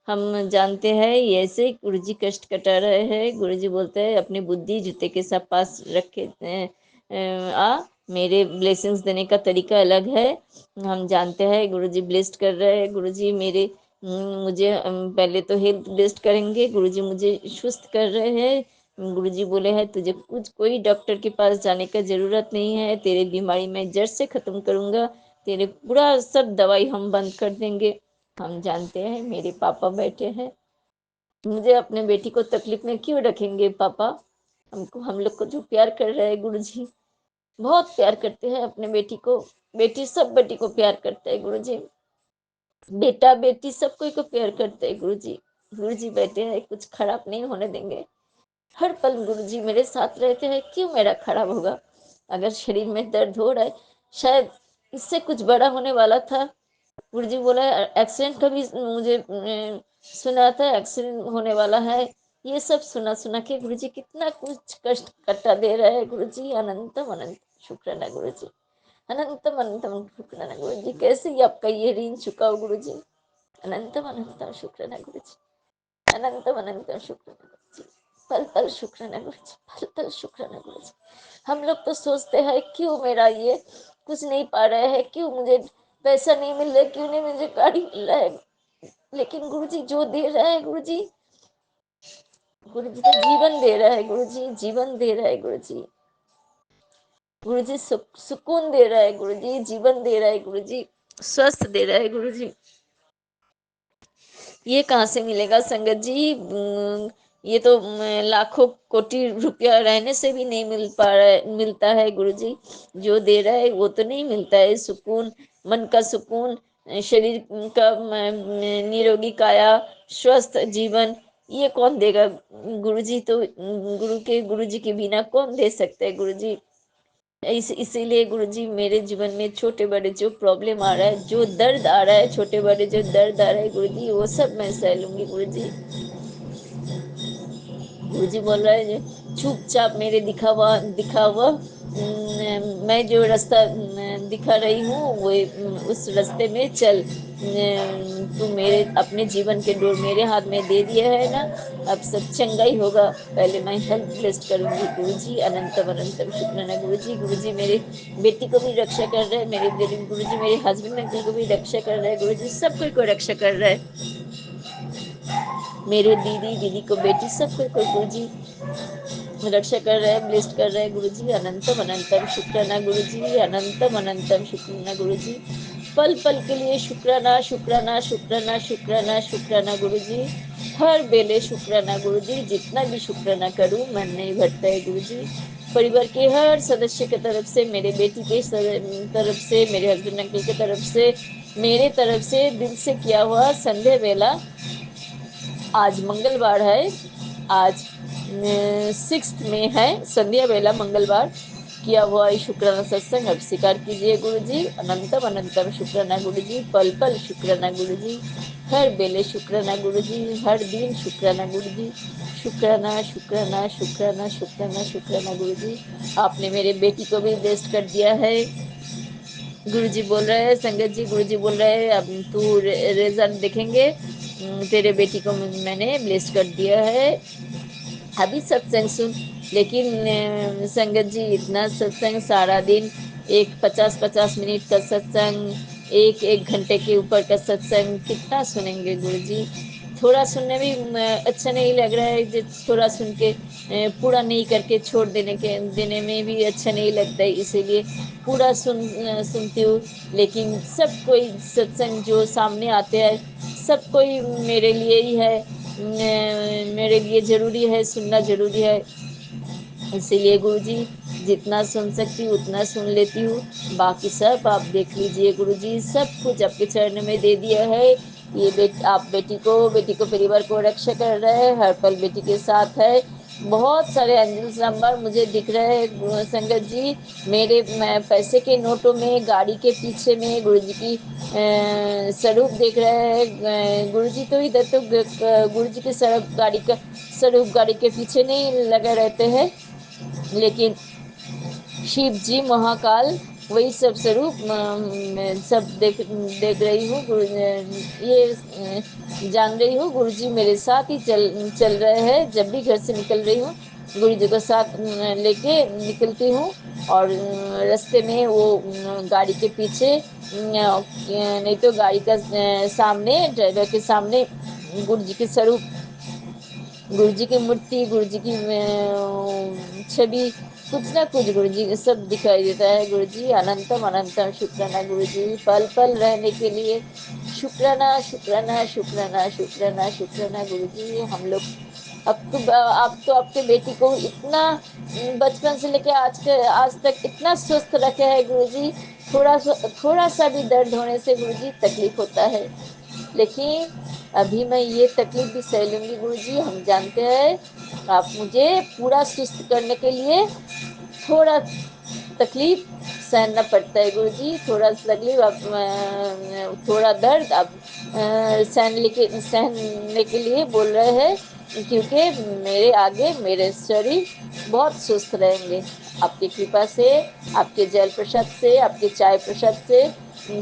हम जानते हैं ये ऐसे गुरुजी कष्ट कटा रहे हैं। गुरुजी बोलते हैं अपनी बुद्धि जूते के सब पास रखे मेरे ब्लेसिंग्स देने का तरीका अलग है। हम जानते हैं गुरुजी ब्लेस्ड कर रहे हैं। गुरुजी मेरे मुझे पहले तो हेल्थ ब्लेस्ड करेंगे। गुरुजी मुझे सुस्त कर रहे हैं। गुरुजी बोले हैं तुझे कुछ कोई डॉक्टर के पास जाने का जरूरत नहीं है, तेरे बीमारी मैं जड़ से खत्म करूंगा, तेरे पूरा सब दवाई हम बंद कर देंगे। हम जानते हैं मेरे पापा बैठे हैं, मुझे अपने बेटी को तकलीफ में क्यों रखेंगे पापा। हमको हम लोग को जो प्यार कर रहे हैं गुरुजी, बहुत प्यार करते हैं अपने बेटी को। बेटी सब बेटी को प्यार करते हैं गुरुजी, बेटा बेटी सब कोई को प्यार करते हैं गुरुजी। गुरुजी बैठे हैं, कुछ खराब नहीं होने देंगे। हर पल गुरुजी मेरे साथ रहते हैं, क्यों मेरा खराब होगा। अगर शरीर में दर्द हो रहा है, शायद इससे कुछ बड़ा होने वाला था। गुरुजी बोला एक्सीडेंट का भी मुझे सुना था, एक्सीडेंट होने वाला है। ये सब सुना सुना के गुरुजी कितना कुछ कष्ट कटा दे रहा है। गुरुजी अनंतम अनंत शुक्राना गुरुजी, अनंतम अनंतम शुक्राना गुरुजी। कैसे ही आपका ये ऋण चुकाओ गुरुजी, अनंतम अनंतम शुक्राना गुरुजी, अनंतम अनंतम शुक्राना गुरुजी, पल पल शुक्राना गुरुजी, पल पल शुक्राना गुरुजी। हम लोग तो सोचते हैं क्यों मेरा ये कुछ नहीं पा रहे हैं, क्यों मुझे पैसा नहीं मिल रहा है, क्यों नहीं मुझे गाड़ी मिल रहा है। लेकिन गुरुजी जो दे रहा है गुरुजी, गुरुजी तो जीवन दे रहा है गुरुजी, जीवन दे रहा है गुरुजी। गुरुजी सुकून दे रहा है गुरुजी, जीवन दे रहा है गुरुजी, स्वस्थ दे रहा है गुरुजी। ये कहाँ से मिलेगा संगत जी। ये तो लाखों कोटि रुपया रहने से भी नहीं मिल पा रहा है, मिलता है गुरुजी। जो दे रहा है वो तो नहीं मिलता है सुकून, मन का सुकून, शरीर का निरोगी काया, स्वस्थ जीवन, ये कौन देगा। गुरुजी तो गुरुजी के बिना कौन दे सकते हैं गुरुजी। इसीलिए गुरुजी मेरे जीवन में छोटे बड़े जो प्रॉब्लम आ रहा है, जो दर्द आ रहा है, छोटे बड़े जो दर्द आ रहा है गुरुजी, वो सब मैं सह लूंगी गुरुजी। गुरुजी बोल रहा है चुपचाप मेरे दिखा हुआ मैं जो रास्ता दिखा रही हूँ वो उस रास्ते में चल। तू मेरे अपने जीवन के डोर मेरे हाथ में दे दिया है ना, अब सब चंगा ही होगा। पहले मैं हेल्थ ब्लेस्ड करूंगी गुरुजी, अनंतम अनंतम शुक्राना गुरुजी। गुरुजी मेरे बेटी को भी रक्षा कर रहे हैं, मेरे गुरुजी मेरे हस्बैंड अंकल को भी रक्षा कर रहे हैं गुरुजी, सब कोई को रक्षा कर रहा है। मेरे दीदी दीदी को बेटी सब कोई को गुरुजी रक्षा कर रहे हैं, ब्लेस्ड कर रहे हैं गुरुजी। अनंतम अनंतम शुक्राना गुरुजी, अनंतम अनंतम शुक्राना गुरुजी। पल पल के लिए शुक्राना शुक्राना शुक्राना शुक्राना शुक्राना गुरुजी। हर बेले शुक्राना गुरुजी, जितना भी शुक्राना करूं मन नहीं भरता है गुरुजी। परिवार के हर सदस्य की तरफ से, मेरे बेटी के तरफ से, मेरे हस्बैंड अंकल की तरफ से, मेरे तरफ से दिल से किया हुआ संध्या वेला, आज मंगलवार है, आज 6 मई है, संध्या वेला मंगलवार किया हुआ शुक्राना सत्संग अब स्वीकार कीजिए गुरुजी। अनंतम अनंतम शुक्राना गुरुजी, पल पल शुक्राना गुरुजी, हर बेले शुक्राना गुरुजी, हर दिन शुक्राना गुरुजी। शुक्राना शुक्राना शुक्राना शुक्राना शुक्राना गुरुजी। आपने मेरे बेटी को भी ब्लेस्ड कर दिया है गुरुजी बोल रहे हैं। संगत जी गुरुजी बोल रहे हैं अब तू रिजल्ट देखेंगे, तेरे बेटी को मैंने ब्लेस्ड कर दिया है। अभी सत्संग सुन। लेकिन संगत जी इतना सत्संग सारा दिन, एक 50-50 मिनट का सत्संग, एक घंटे के ऊपर का सत्संग कितना सुनेंगे गुरुजी। थोड़ा सुनने में अच्छा नहीं लग रहा है, जो थोड़ा सुन के पूरा नहीं करके छोड़ देने में भी अच्छा नहीं लगता है, इसीलिए पूरा सुनती हूँ। लेकिन सब कोई सत्संग जो सामने आते हैं, सब कोई मेरे लिए ही है, मेरे लिए जरूरी है, सुनना जरूरी है। इसीलिए गुरुजी जितना सुन सकती हूँ उतना सुन लेती हूँ, बाकी सब आप देख लीजिए गुरुजी, सब कुछ आपके चरण में दे दिया है। ये आप बेटी को परिवार को रक्षा कर रहे हैं, हर पल बेटी के साथ है। बहुत सारे एंजल्स नंबर मुझे दिख रहे हैं संगत जी। मैं पैसे के नोटों में, गाड़ी के पीछे में गुरुजी की स्वरूप देख रहे हैं। गुरुजी तो इधर तो गुरुजी के स्वरूप गाड़ी के पीछे नहीं लगे रहते हैं, लेकिन शिव जी, महाकाल, वही सब स्वरूप सब देख देख रही हूँ। ये जान रही हूँ गुरु जी मेरे साथ ही चल रहे हैं। जब भी घर से निकल रही हूँ गुरु जी को साथ लेके निकलती हूँ, और रास्ते में वो गाड़ी के पीछे नहीं तो गाड़ी का सामने, ड्राइवर के सामने गुरु जी के स्वरूप, गुरु जी की मूर्ति, गुरु जी की छवि, कुछ ना कुछ गुरु जी सब दिखाई देता है। गुरु जी अनंतम अनंतम शुक्राना गुरु जी, पल पल रहने के लिए शुक्राना शुक्राना शुक्राना शुक्राना शुक्राना गुरु जी। हम लोग अब तो आपके बेटी को इतना बचपन से लेके आज तक इतना स्वस्थ रखे हैं गुरु जी। थोड़ा सा भी दर्द होने से गुरु जी तकलीफ होता है, लेकिन अभी मैं ये तकलीफ भी सह लूंगी गुरु जी। हम जानते हैं आप मुझे पूरा सुस्त करने के लिए थोड़ा तकलीफ सहना पड़ता है गुरु जी। थोड़ा तकलीफ आप थोड़ा दर्द आप सहने के लिए बोल रहे हैं, क्योंकि मेरे आगे मेरे शरीर बहुत सुस्त रहेंगे। आपकी कृपा से, आपके जल प्रसाद से, आपके चाय प्रसाद से,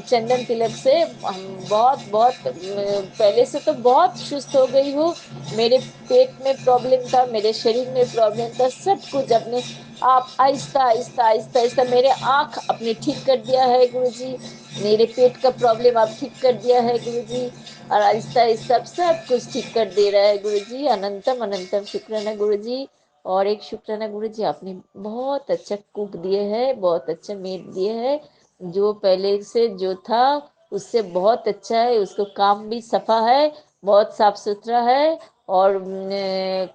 चंदन तिलक से हम बहुत बहुत पहले से तो बहुत सुस्त हो गई हूँ। मेरे पेट में प्रॉब्लम था, मेरे शरीर में प्रॉब्लम था, सब कुछ अपने आप आहिस्ता आहिस्ता आहिस्ता आहिस्ता मेरे आँख अपने ठीक कर दिया है गुरु जी। मेरे पेट का प्रॉब्लम आप ठीक कर दिया है गुरु जी, और आहिस्ता आहिस्ता सब कुछ ठीक कर दे रहा है गुरु जी। अनंतम अनंतम शुक्राना गुरु जी। और एक शुक्राना गुरु जी, आपने बहुत अच्छा कुक दिए है, बहुत अच्छा मीट दिए है, जो पहले से जो था उससे बहुत अच्छा है। उसको काम भी सफा है, बहुत साफ सुथरा है, और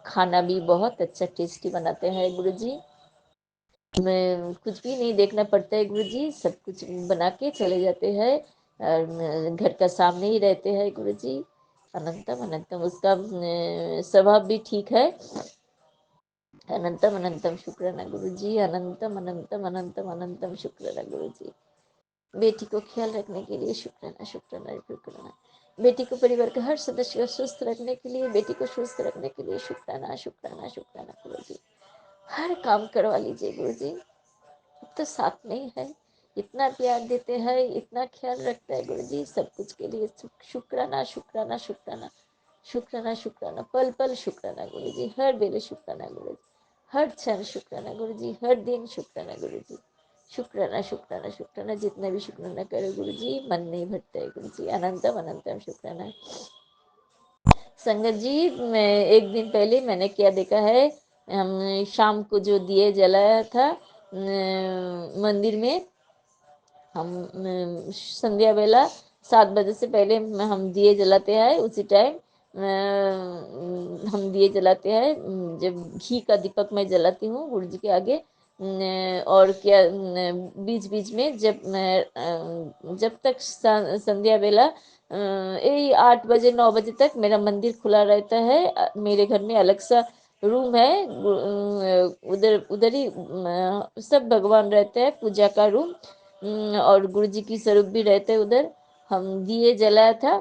खाना भी बहुत अच्छा टेस्टी बनाते हैं गुरु जी। मैं कुछ भी नहीं देखना पड़ता है गुरु जी, सब कुछ बना के चले जाते हैं, और घर का सामने ही रहते हैं गुरु जी। अनंतम अनंतम उसका स्वभाव भी ठीक है। अनंतम अनंतम शुक्राना गुरु जी, अनंतम अनंतम अनंतम अनंतम शुक्राना गुरु जी। बेटी को ख्याल रखने के लिए शुक्राना शुक्राना शुक्राना। बेटी को, परिवार के हर सदस्य को स्वस्थ रखने के लिए, बेटी को स्वस्थ रखने के लिए शुक्राना शुक्राना शुक्राना गुरु जी। हर काम करवा लीजिए गुरु जी, तो साथ में ही है। इतना प्यार देते हैं, इतना ख्याल रखता है गुरु जी, सब कुछ के लिए शुक्राना शुक्राना शुक्राना शुक्राना शुक्राना, पल पल शुक्राना गुरु जी, हर बेले शुक्राना गुरु जी, हर क्षण शुक्राना गुरु जी, हर दिन शुक्राना गुरु जी। शुक्राना शुक्राना शुक्राना, जितना भी शुक्राना करो गुरु जी मन नहीं भरता है गुरु जी। अनंतम अनंतम शुक्राना। संगत जी, मैं एक दिन पहले मैंने क्या देखा है, हम शाम को जो दिए जलाया था मंदिर में, हम संध्या वेला 7 बजे से पहले हम दिए जलाते हैं। उसी टाइम हम दिए जलाते हैं, जब घी का दीपक मैं जलाती हूँ गुरु जी के आगे। और क्या बीच बीच में जब तक संध्या वेला यही 8 बजे 9 बजे तक मेरा मंदिर खुला रहता है। मेरे घर में अलग सा रूम है, उधर उधर ही सब भगवान रहते हैं, पूजा का रूम, और गुरु जी की स्वरूप भी रहते उधर। हम दिए जलाया था,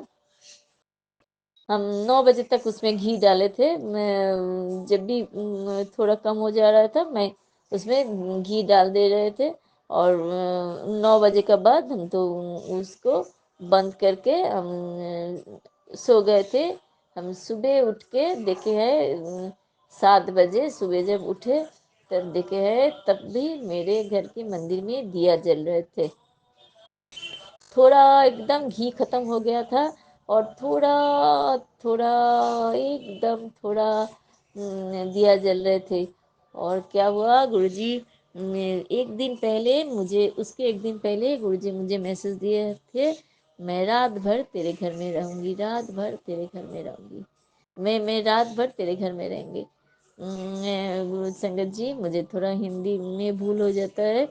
हम 9 बजे तक उसमें घी डाले थे। मैं जब भी थोड़ा कम हो जा रहा था, मैं उसमें घी डाल दे रहे थे, और 9 बजे के बाद हम तो उसको बंद करके हम सो गए थे। हम सुबह उठ के देखे हैं 7 बजे सुबह जब उठे तब देखे हैं, तब भी मेरे घर के मंदिर में दिया जल रहे थे। थोड़ा एकदम घी खत्म हो गया था, और थोड़ा थोड़ा एकदम थोड़ा दिया जल रहे थे। और क्या हुआ गुरुजी, एक दिन पहले मुझे उसके एक दिन पहले गुरुजी मुझे मैसेज दिए थे, मैं रात भर तेरे घर में रहूंगी, रात भर तेरे घर में रहूंगी, मैं रात भर तेरे घर में रहेंगे। गुरु संगत जी, मुझे थोड़ा हिंदी में भूल हो जाता है,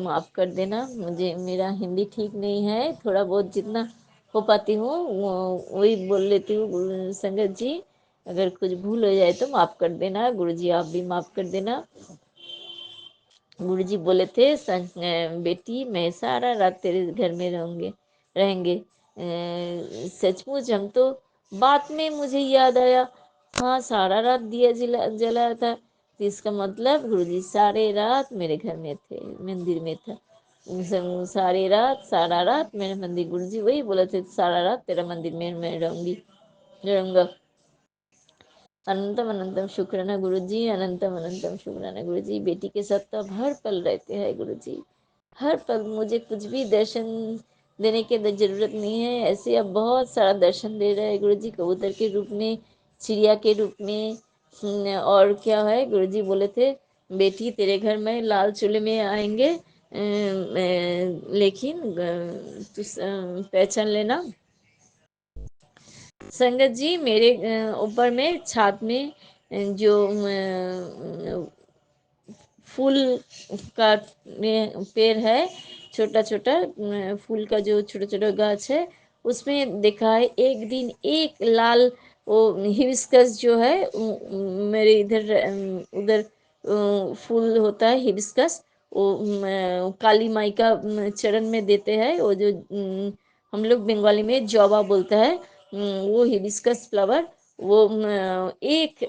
माफ़ कर देना। मुझे मेरा हिंदी ठीक नहीं है, थोड़ा बहुत जितना हो पाती हूँ वही बोल लेती हूँ। गुरु संगत जी, अगर कुछ भूल हो जाए तो माफ़ कर देना। गुरु जी आप भी माफ़ कर देना। गुरु जी बोले थे, बेटी मैं सारा रात तेरे घर में रहेंगे। सचमुच हम तो बाद में मुझे याद आया, हाँ सारा रात दिया जलाया था, तो इसका मतलब गुरुजी सारे रात मेरे घर में थे, मंदिर में था। सारा रात मेरे मंदिर, गुरुजी वही बोले थे, सारा रात तेरा मंदिर में मैं रहूंगा। अनंतम अनंतम शुक्राना गुरुजी, अनंतम अनंतम शुक्राना गुरुजी। बेटी के साथ तो अब हर पल रहते हैं गुरुजी, हर पल। मुझे कुछ भी दर्शन देने की जरूरत नहीं है, ऐसे अब बहुत सारा दर्शन दे रहे हैं गुरुजी, कबूतर के रूप में, चिड़िया के रूप में। और क्या है, गुरुजी बोले थे बेटी तेरे घर में लाल चूल्हे में आएंगे, लेकिन तू पहचान लेना। संगत जी, मेरे ऊपर में छात में जो फूल का पेड़ है, छोटा छोटा फूल का जो छोटा छोटा गाछ है, उसमें देखा है एक दिन एक लाल वो हिबिस्कस जो है, मेरे इधर उधर फूल होता है हिबिस्कस, वो काली माई का चरण में देते हैं, वो जो हम लोग बंगाली में जवा बोलता है, वो हिबिस्कस फ्लावर, वो एक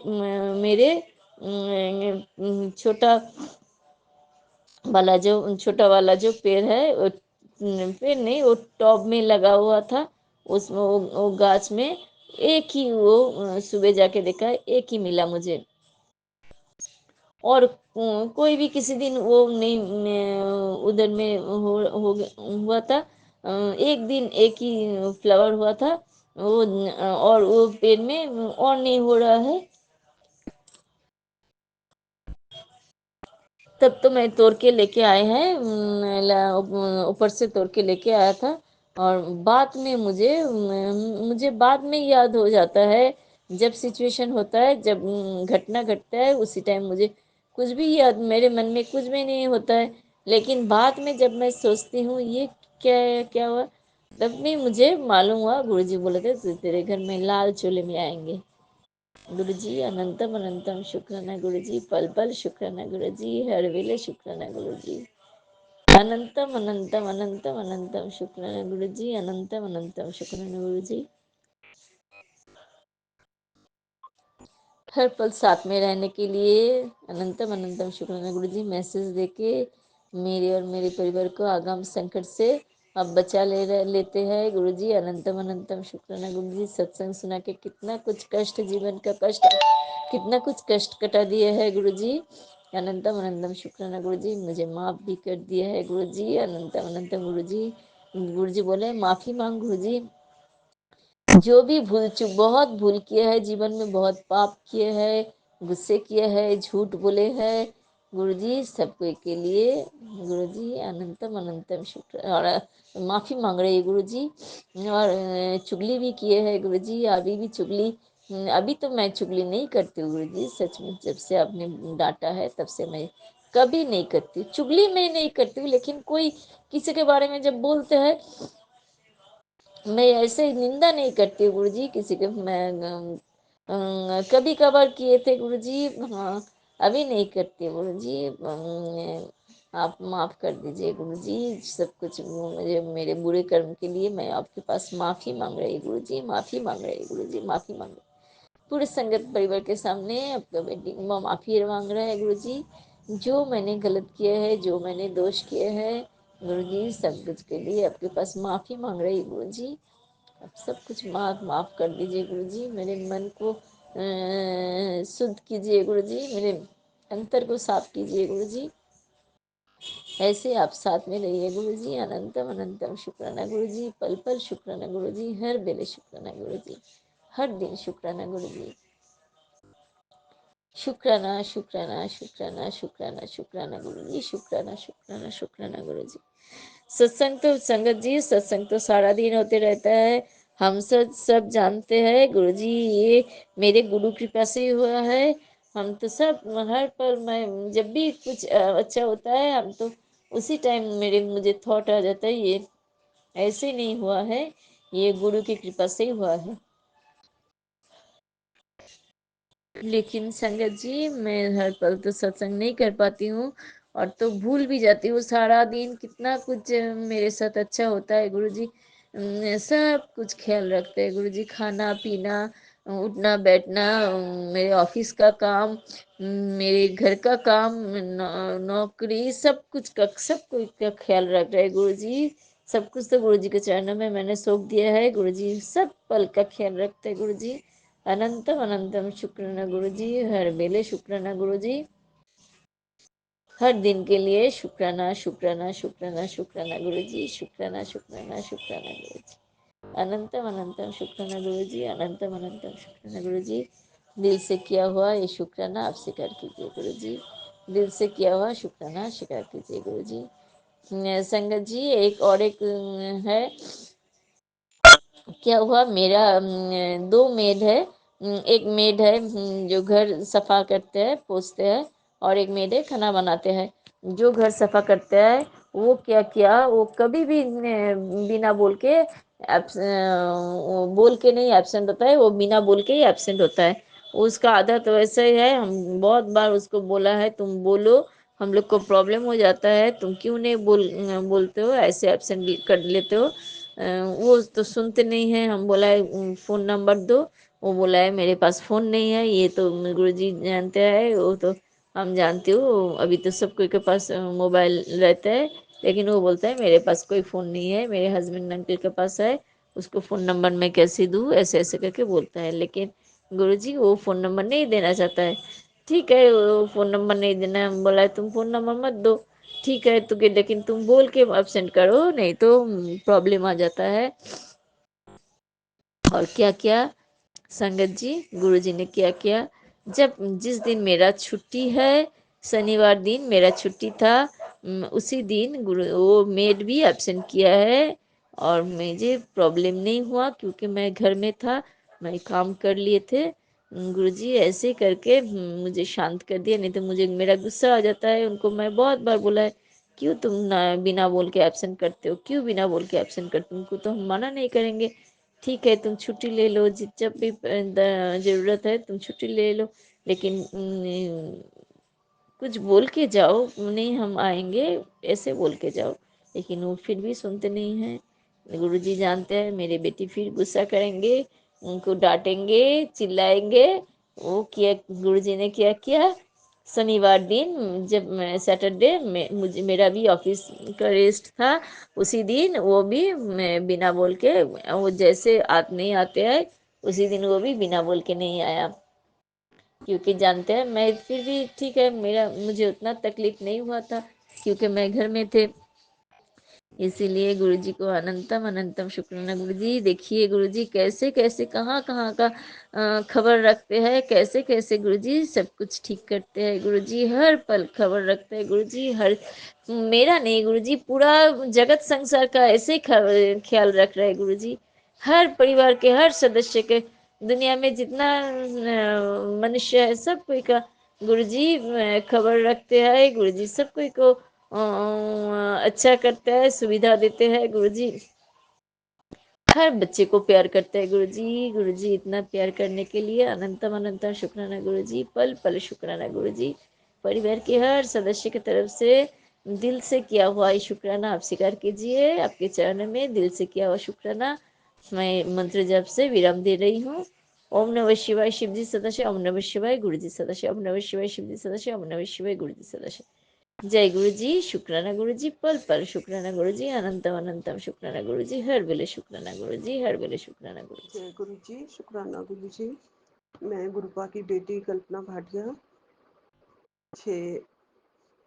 मेरे छोटा वाला जो पेड़ है, वो पेड़ नहीं, वो टॉब में लगा हुआ था, उसमें वो गाछ में एक ही वो सुबह जाके देखा, एक ही मिला मुझे। और कोई भी किसी दिन वो नहीं उधर में हुआ था, एक दिन एक ही फ्लावर हुआ था वो, और वो पेड़ में और नहीं हो रहा है। तब तो मैं तोड़ के लेके आए हैं, ऊपर से तोड़ के लेके आया था। और बाद में मुझे बाद में याद हो जाता है, जब सिचुएशन होता है, जब घटना घटता है, उसी टाइम मुझे कुछ भी याद, मेरे मन में कुछ भी नहीं होता है। लेकिन बाद में जब मैं सोचती हूँ ये क्या हुआ, तब भी मुझे मालूम हुआ, गुरुजी बोले थे तेरे घर में लाल चोले में आएंगे। गुरुजी अनंतम अनंतम शुक्राना गुरुजी, पल पल शुक्राना गुरुजी, हर वेले शुक्राना गुरुजी। अनंतम अनंतम अनंतम अनंतम शुक्राना गुरुजी, अनंतम अनंतम शुक्राना गुरुजी। हर पल साथ में रहने के लिए अनंतम अनंतम शुक्राना गुरुजी। मैसेज देके मेरे और मेरे परिवार को आगाम संकट से अब बचा लेते हैं गुरुजी, अनंतम अनंतम शुक्राना गुरुजी। सत्संग सुना के कितना कुछ कष्ट, जीवन का कष्ट, कितना कुछ कष्ट कटा दिया है गुरुजी, अनंतम अनंतम शुक्राना गुरुजी। मुझे माफ भी कर दिया है गुरुजी, अनंतम अनंतम गुरुजी। गुरुजी बोले माफी मांग गुरुजी, जो भी भूल चूक, बहुत भूल किया है जीवन में, बहुत पाप किए हैं, गुस्से किए हैं, झूठ बोले हैं गुरुजी, सबको के लिए गुरुजी अनंतम अनंतम शुक्र, और माफ़ी मांग रही है गुरुजी। और चुगली भी किए हैं गुरुजी, अभी भी चुगली, अभी तो मैं चुगली नहीं करती हूँ गुरुजी, सच में जब से आपने डांटा है तब से मैं कभी नहीं करती चुगली, मैं नहीं करती हूँ। लेकिन कोई किसी के बारे में जब बोलते हैं, मैं ऐसे निंदा नहीं करती गुरुजी किसी के, मैं कभी कभार किए थे गुरुजी, हाँ अभी नहीं करती गुरुजी। आप माफ़ कर दीजिए गुरुजी, सब कुछ मुझे मेरे बुरे कर्म के लिए मैं आपके पास माफ़ी मांग रही गुरुजी, माफ़ी मांग रही गुरुजी, माफ़ी मांग रही पूरे संगत परिवार के सामने आपका बेटी माफ़ी मांग रहा है गुरुजी। जो मैंने गलत किया है, जो मैंने दोष किए हैं गुरुजी, सब कुछ के लिए आपके पास माफ़ी मांग रही गुरुजी। आप सब कुछ माफ कर दीजिए गुरुजी, मेरे मन को शुद्ध कीजिए गुरुजी, मेरे अंतर को साफ कीजिए गुरुजी। ऐसे आप साथ में रहिए गुरुजी, अनंतम अनंतम शुक्राना गुरुजी, पल पल शुक्राना गुरुजी, हर बेले शुक्राना गुरुजी, हर दिन शुक्राना गुरुजी। शुक्राना शुक्राना शुक्राना शुक्राना शुक्राना गुरुजी, शुक्राना शुक्राना शुक्राना गुरुजी। सत्संग तो संगत जी, सत्संग तो सारा दिन होते रहता है, हम सब जानते हैं गुरुजी, ये मेरे गुरु कृपा से ही हुआ है। हम तो सब हर पल, मैं जब भी कुछ अच्छा होता है, हम तो उसी टाइम मुझे थॉट आ जाता है, ये ऐसे नहीं हुआ है, ये गुरु की कृपा से ही हुआ है। लेकिन संगत जी, मैं हर पल तो सत्संग नहीं कर पाती हूँ, और तो भूल भी जाती हूँ। सारा दिन कितना कुछ मेरे साथ अच्छा होता है, गुरु जी सब कुछ ख्याल रखते हैं। गुरु जी खाना पीना, उठना बैठना, मेरे ऑफिस का काम, मेरे घर का काम, नौकरी, सब कुछ का ख्याल रख रहे हैं गुरु जी। सब कुछ तो गुरु जी के चरणों में मैंने सौंप दिया है। गुरु जी सब पल का ख्याल रखते हैं गुरु जी। अनंतम अनंतम शुक्राना गुरु जी, हर वेले शुक्राना गुरु जी, हर दिन के लिए शुक्राना शुक्राना शुक्राना शुक्राना गुरु जी, शुक्राना शुक्राना शुक्राना गुरु जी। अनंतम अनंतम शुक्राना गुरु जी, अनंतम अनंतम शुक्राना गुरु जी। दिल से किया हुआ ये शुक्राना आप स्वीकार कीजिए गुरु जी। दिल से किया हुआ शुक्राना स्वीकार कीजिए गुरु जी। संगत जी, एक है, क्या हुआ, मेरा दो मेड है। एक मेड है जो घर सफा करते हैं, पोछते हैं, और एक मेड है खाना बनाते हैं। जो घर सफा करते हैं, वो क्या किया, वो कभी भी बिना बोल के वो बोल के नहीं एब्सेंट होता है, वो बिना बोल के ही एब्सेंट होता है। उसका आदत वैसे ही है। हम बहुत बार उसको बोला है, तुम बोलो, हम लोग को प्रॉब्लम हो जाता है, तुम क्यों नहीं बोलते हो, ऐसे एब्सेंट कर लेते हो। वो तो सुनते नहीं है। हम बोला है फ़ोन नंबर दो, वो बोला है मेरे पास फ़ोन नहीं है। ये तो गुरुजी जानते हैं, वो तो हम जानते हो, अभी तो सब कोई के पास मोबाइल रहता है, लेकिन वो बोलता है मेरे पास कोई फ़ोन नहीं है, मेरे हस्बैंड अंकल के पास है, उसको फ़ोन नंबर मैं कैसे दूँ, ऐसे ऐसे करके बोलता है। लेकिन गुरुजी वो फ़ोन नंबर नहीं देना चाहता है। ठीक है, वो फ़ोन नंबर नहीं देना, हम बोला है तुम फ़ोन नंबर मत दो। ठीक है, तो लेकिन तुम बोल के एब्सेंट करो, नहीं तो प्रॉब्लम आ जाता है। और क्या किया संगत जी, गुरुजी ने क्या किया, जब जिस दिन मेरा छुट्टी है, शनिवार दिन मेरा छुट्टी था, उसी दिन गुरु वो मेड भी एब्सेंट किया है। और मुझे प्रॉब्लम नहीं हुआ, क्योंकि मैं घर में था, मैं काम कर लिए थे। गुरुजी ऐसे करके मुझे शांत कर दिया, नहीं तो मुझे मेरा गुस्सा आ जाता है। उनको मैं बहुत बार बोला है, क्यों तुम ना बिना बोल के एब्सेंट करते हो, क्यों बिना बोल के एब्सेंट करते हो, तुमको तो हम मना नहीं करेंगे। ठीक है, तुम छुट्टी ले लो, जब भी ज़रूरत है तुम छुट्टी ले लो, लेकिन कुछ बोल के जाओ, नहीं हम आएंगे, ऐसे बोल के जाओ। लेकिन वो फिर भी सुनते नहीं हैं। गुरुजी जानते हैं मेरे बेटी फिर गुस्सा करेंगे, उनको डांटेंगे, चिल्लाएंगे। वो किया, गुरुजी ने क्या किया, शनिवार दिन जब मैं सैटरडे में मुझे मेरा भी ऑफिस का रेस्ट था, उसी दिन वो भी मैं बिना बोल के, वो जैसे नहीं आते हैं, उसी दिन वो भी बिना बोल के नहीं आया। क्योंकि जानते हैं मैं फिर भी ठीक है, मेरा मुझे उतना तकलीफ नहीं हुआ था, क्योंकि मैं घर में थे। इसीलिए गुरुजी को अनंतम अनंतम शुक्राना गुरुजी। देखिए गुरुजी कैसे कैसे कहाँ कहाँ का खबर रखते हैं, कैसे कैसे गुरुजी सब कुछ ठीक करते हैं। गुरुजी हर पल खबर रखते हैं गुरुजी, हर मेरा नहीं गुरुजी, पूरा जगत संसार का ऐसे ख्याल रख रहे हैं गुरुजी। हर परिवार के हर सदस्य के, दुनिया में जितना मनुष्य है, सब कोई का गुरुजी खबर रखते हैं। गुरुजी सब कोई को अच्छा करता है, सुविधा देते हैं गुरुजी। हर बच्चे को प्यार करते हैं गुरुजी। गुरुजी इतना प्यार करने के लिए अनंतम अनंतम शुक्राना गुरुजी, पल पल शुक्राना गुरुजी। परिवार के हर सदस्य की तरफ से दिल से किया हुआ ये शुक्राना आप स्वीकार कीजिए। आपके चरण में दिल से किया हुआ शुक्राना मैं मंत्र जप से विराम दे रही हूँ। ओम नमः शिवाय शिव जी सदाशिव, ओम नमः शिवाय गुरु जी सदाशिव, ओम नमः शिवाय शिव जी सदाशिव, ओम नमः शिवाय गुरु जी सदाशिव। जय गुरु जी, शुक्राना गुरु जी, पल पल शुक्राना गुरु जी, अनंतम अनंतम शुक्राना गुरु जी, हर वेले शुक्राना गुरु जी, हर वेले शुक्राना गुरु जी। जय गुरु जी, शुक्राना गुरु जी। मैं गुरुपा की बेटी कल्पना भाटिया, 6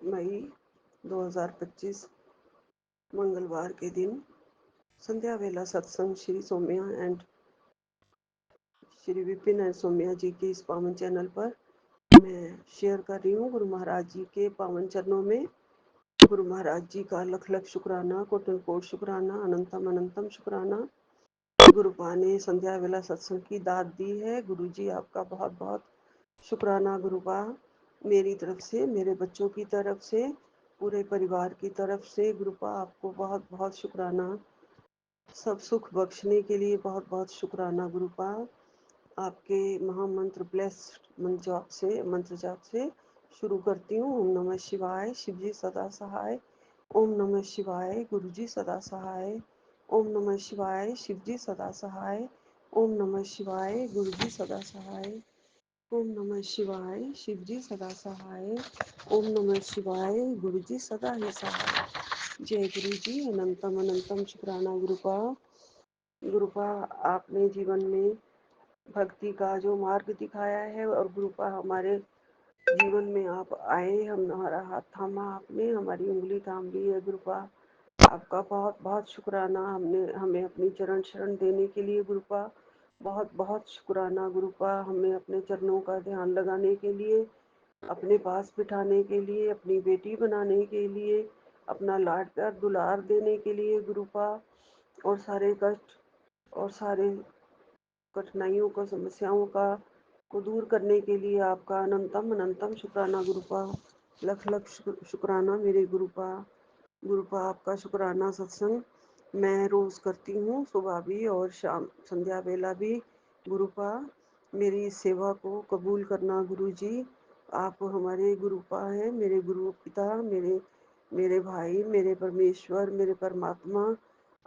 मई 2025 मंगलवार के दिन संध्या वेला सत्संग श्री सौम्या एंड श्री विपिन एंड सौम्या जी के इस पावन चैनल पर मैं शेयर कर रही हूँ। गुरु महाराज जी के पावन चरणों में गुरु महाराज जी का लख लख शुक्राना, कोटन कोट शुक्राना, अनंतम अनंतम शुक्राना। गुरुपा ने संध्या वेला सत्संग की दात दी है। गुरु जी आपका बहुत बहुत शुक्राना गुरुपा, मेरी तरफ से, मेरे बच्चों की तरफ से, पूरे परिवार की तरफ से गुरुपा आपको बहुत बहुत शुक्राना। सब सुख बख्शने के लिए बहुत बहुत शुक्राना गुरुपा। आपके महामंत्र ब्लेस्ड मंत्र जाप से शुरू करती हूँ। ओम नमः शिवाय, शिव जी सदा सहाय। ओम नमः शिवाय, गुरु जी सदा सहाय। ओम नमः शिवाय, शिव जी सदा सहाय। ओम नमः शिवाय, गुरु जी सदा सहाय। ओम नमः शिवाय, शिव जी सदा सहाय। ओम नमः शिवाय, गुरु जी सदा ही सहाय। जय गुरु जी। अनंतम अनंतम शुक्राना गुरुपा। गुरुपा, आपने जीवन में भक्ति का जो मार्ग दिखाया है और गुरुपा हमारे जीवन में आप आए, हम हमारा हाथ थामा आपने, हमारी उंगली थाम ली है गुरुपा। आपका बहुत बहुत शुक्राना, हमने हमें अपनी चरण शरण देने के लिए गुरुपा। बहुत बहुत शुक्राना गुरुपा, हमें अपने चरणों का ध्यान लगाने के लिए, अपने पास बिठाने के लिए, अपनी बेटी बनाने के लिए, अपना लाड प्यार दुलार देने के लिए गुरुपा। और सारे कष्ट और सारे कठिनाइयों का, समस्याओं का को दूर करने के लिए आपका अनंतम अनंतम शुक्राना गुरुपा। लख लख शुक्राना मेरे गुरुपा। गुरुपा, आपका शुक्राना सत्संग मैं रोज़ करती हूँ, सुबह भी और शाम संध्या बेला भी गुरुपा। मेरी इस सेवा को कबूल करना गुरु जी। आप हमारे गुरुपा हैं, मेरे गुरु पिता, मेरे मेरे भाई, मेरे परमेश्वर, मेरे परमात्मा।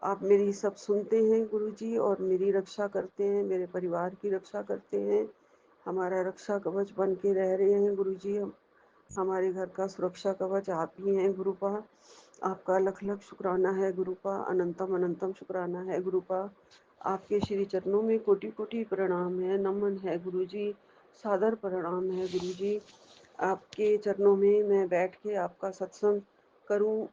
आप मेरी सब सुनते हैं गुरु जी और मेरी रक्षा करते हैं, मेरे परिवार की रक्षा करते हैं। हमारा रक्षा कवच बन के रह रहे हैं गुरु जी। हमारे घर का सुरक्षा कवच आप ही हैं गुरुपा। आपका लख लख शुक्राना है गुरुपा, अनंतम अनंतम शुक्राना है गुरुपा। आपके श्री चरणों में कोटि कोटि प्रणाम है, नमन है गुरु जी, सादर प्रणाम है गुरु जी। आपके चरणों में मैं बैठ के आपका सत्संग करूं,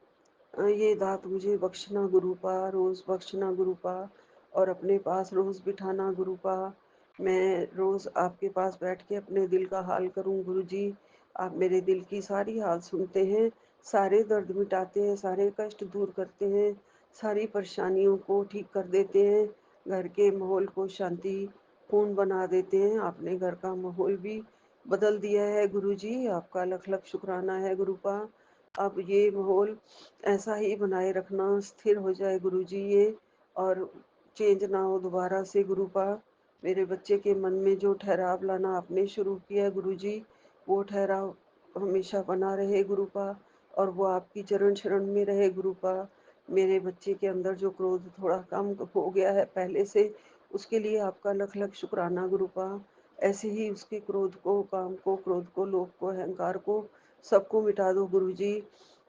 ये दात मुझे बख्शना गुरुपा, रोज़ बख्शना गुरुपा और अपने पास रोज़ बिठाना गुरुपा। मैं रोज़ आपके पास बैठ के अपने दिल का हाल करूं गुरु जी। आप मेरे दिल की सारी हाल सुनते हैं, सारे दर्द मिटाते हैं, सारे कष्ट दूर करते हैं, सारी परेशानियों को ठीक कर देते हैं, घर के माहौल को शांति पूर्ण बना देते हैं। आपने घर का माहौल भी बदल दिया है गुरु जी, आपका लख लख शुक्राना है गुरुपा। अब ये माहौल ऐसा ही बनाए रखना, स्थिर हो जाए गुरु जी ये, और चेंज ना हो दोबारा से गुरुपा। मेरे बच्चे के मन में जो ठहराव लाना आपने शुरू किया है गुरु जी, वो ठहराव हमेशा बना रहे गुरुपा और वो आपकी चरण शरण में रहे गुरुपा। मेरे बच्चे के अंदर जो क्रोध थोड़ा कम हो गया है पहले से, उसके लिए आपका लख लख शुक्राना गुरुपा। ऐसे ही उसके क्रोध को, काम को, क्रोध को, लोभ को, अहंकार को, सबको मिटा दो गुरु जी।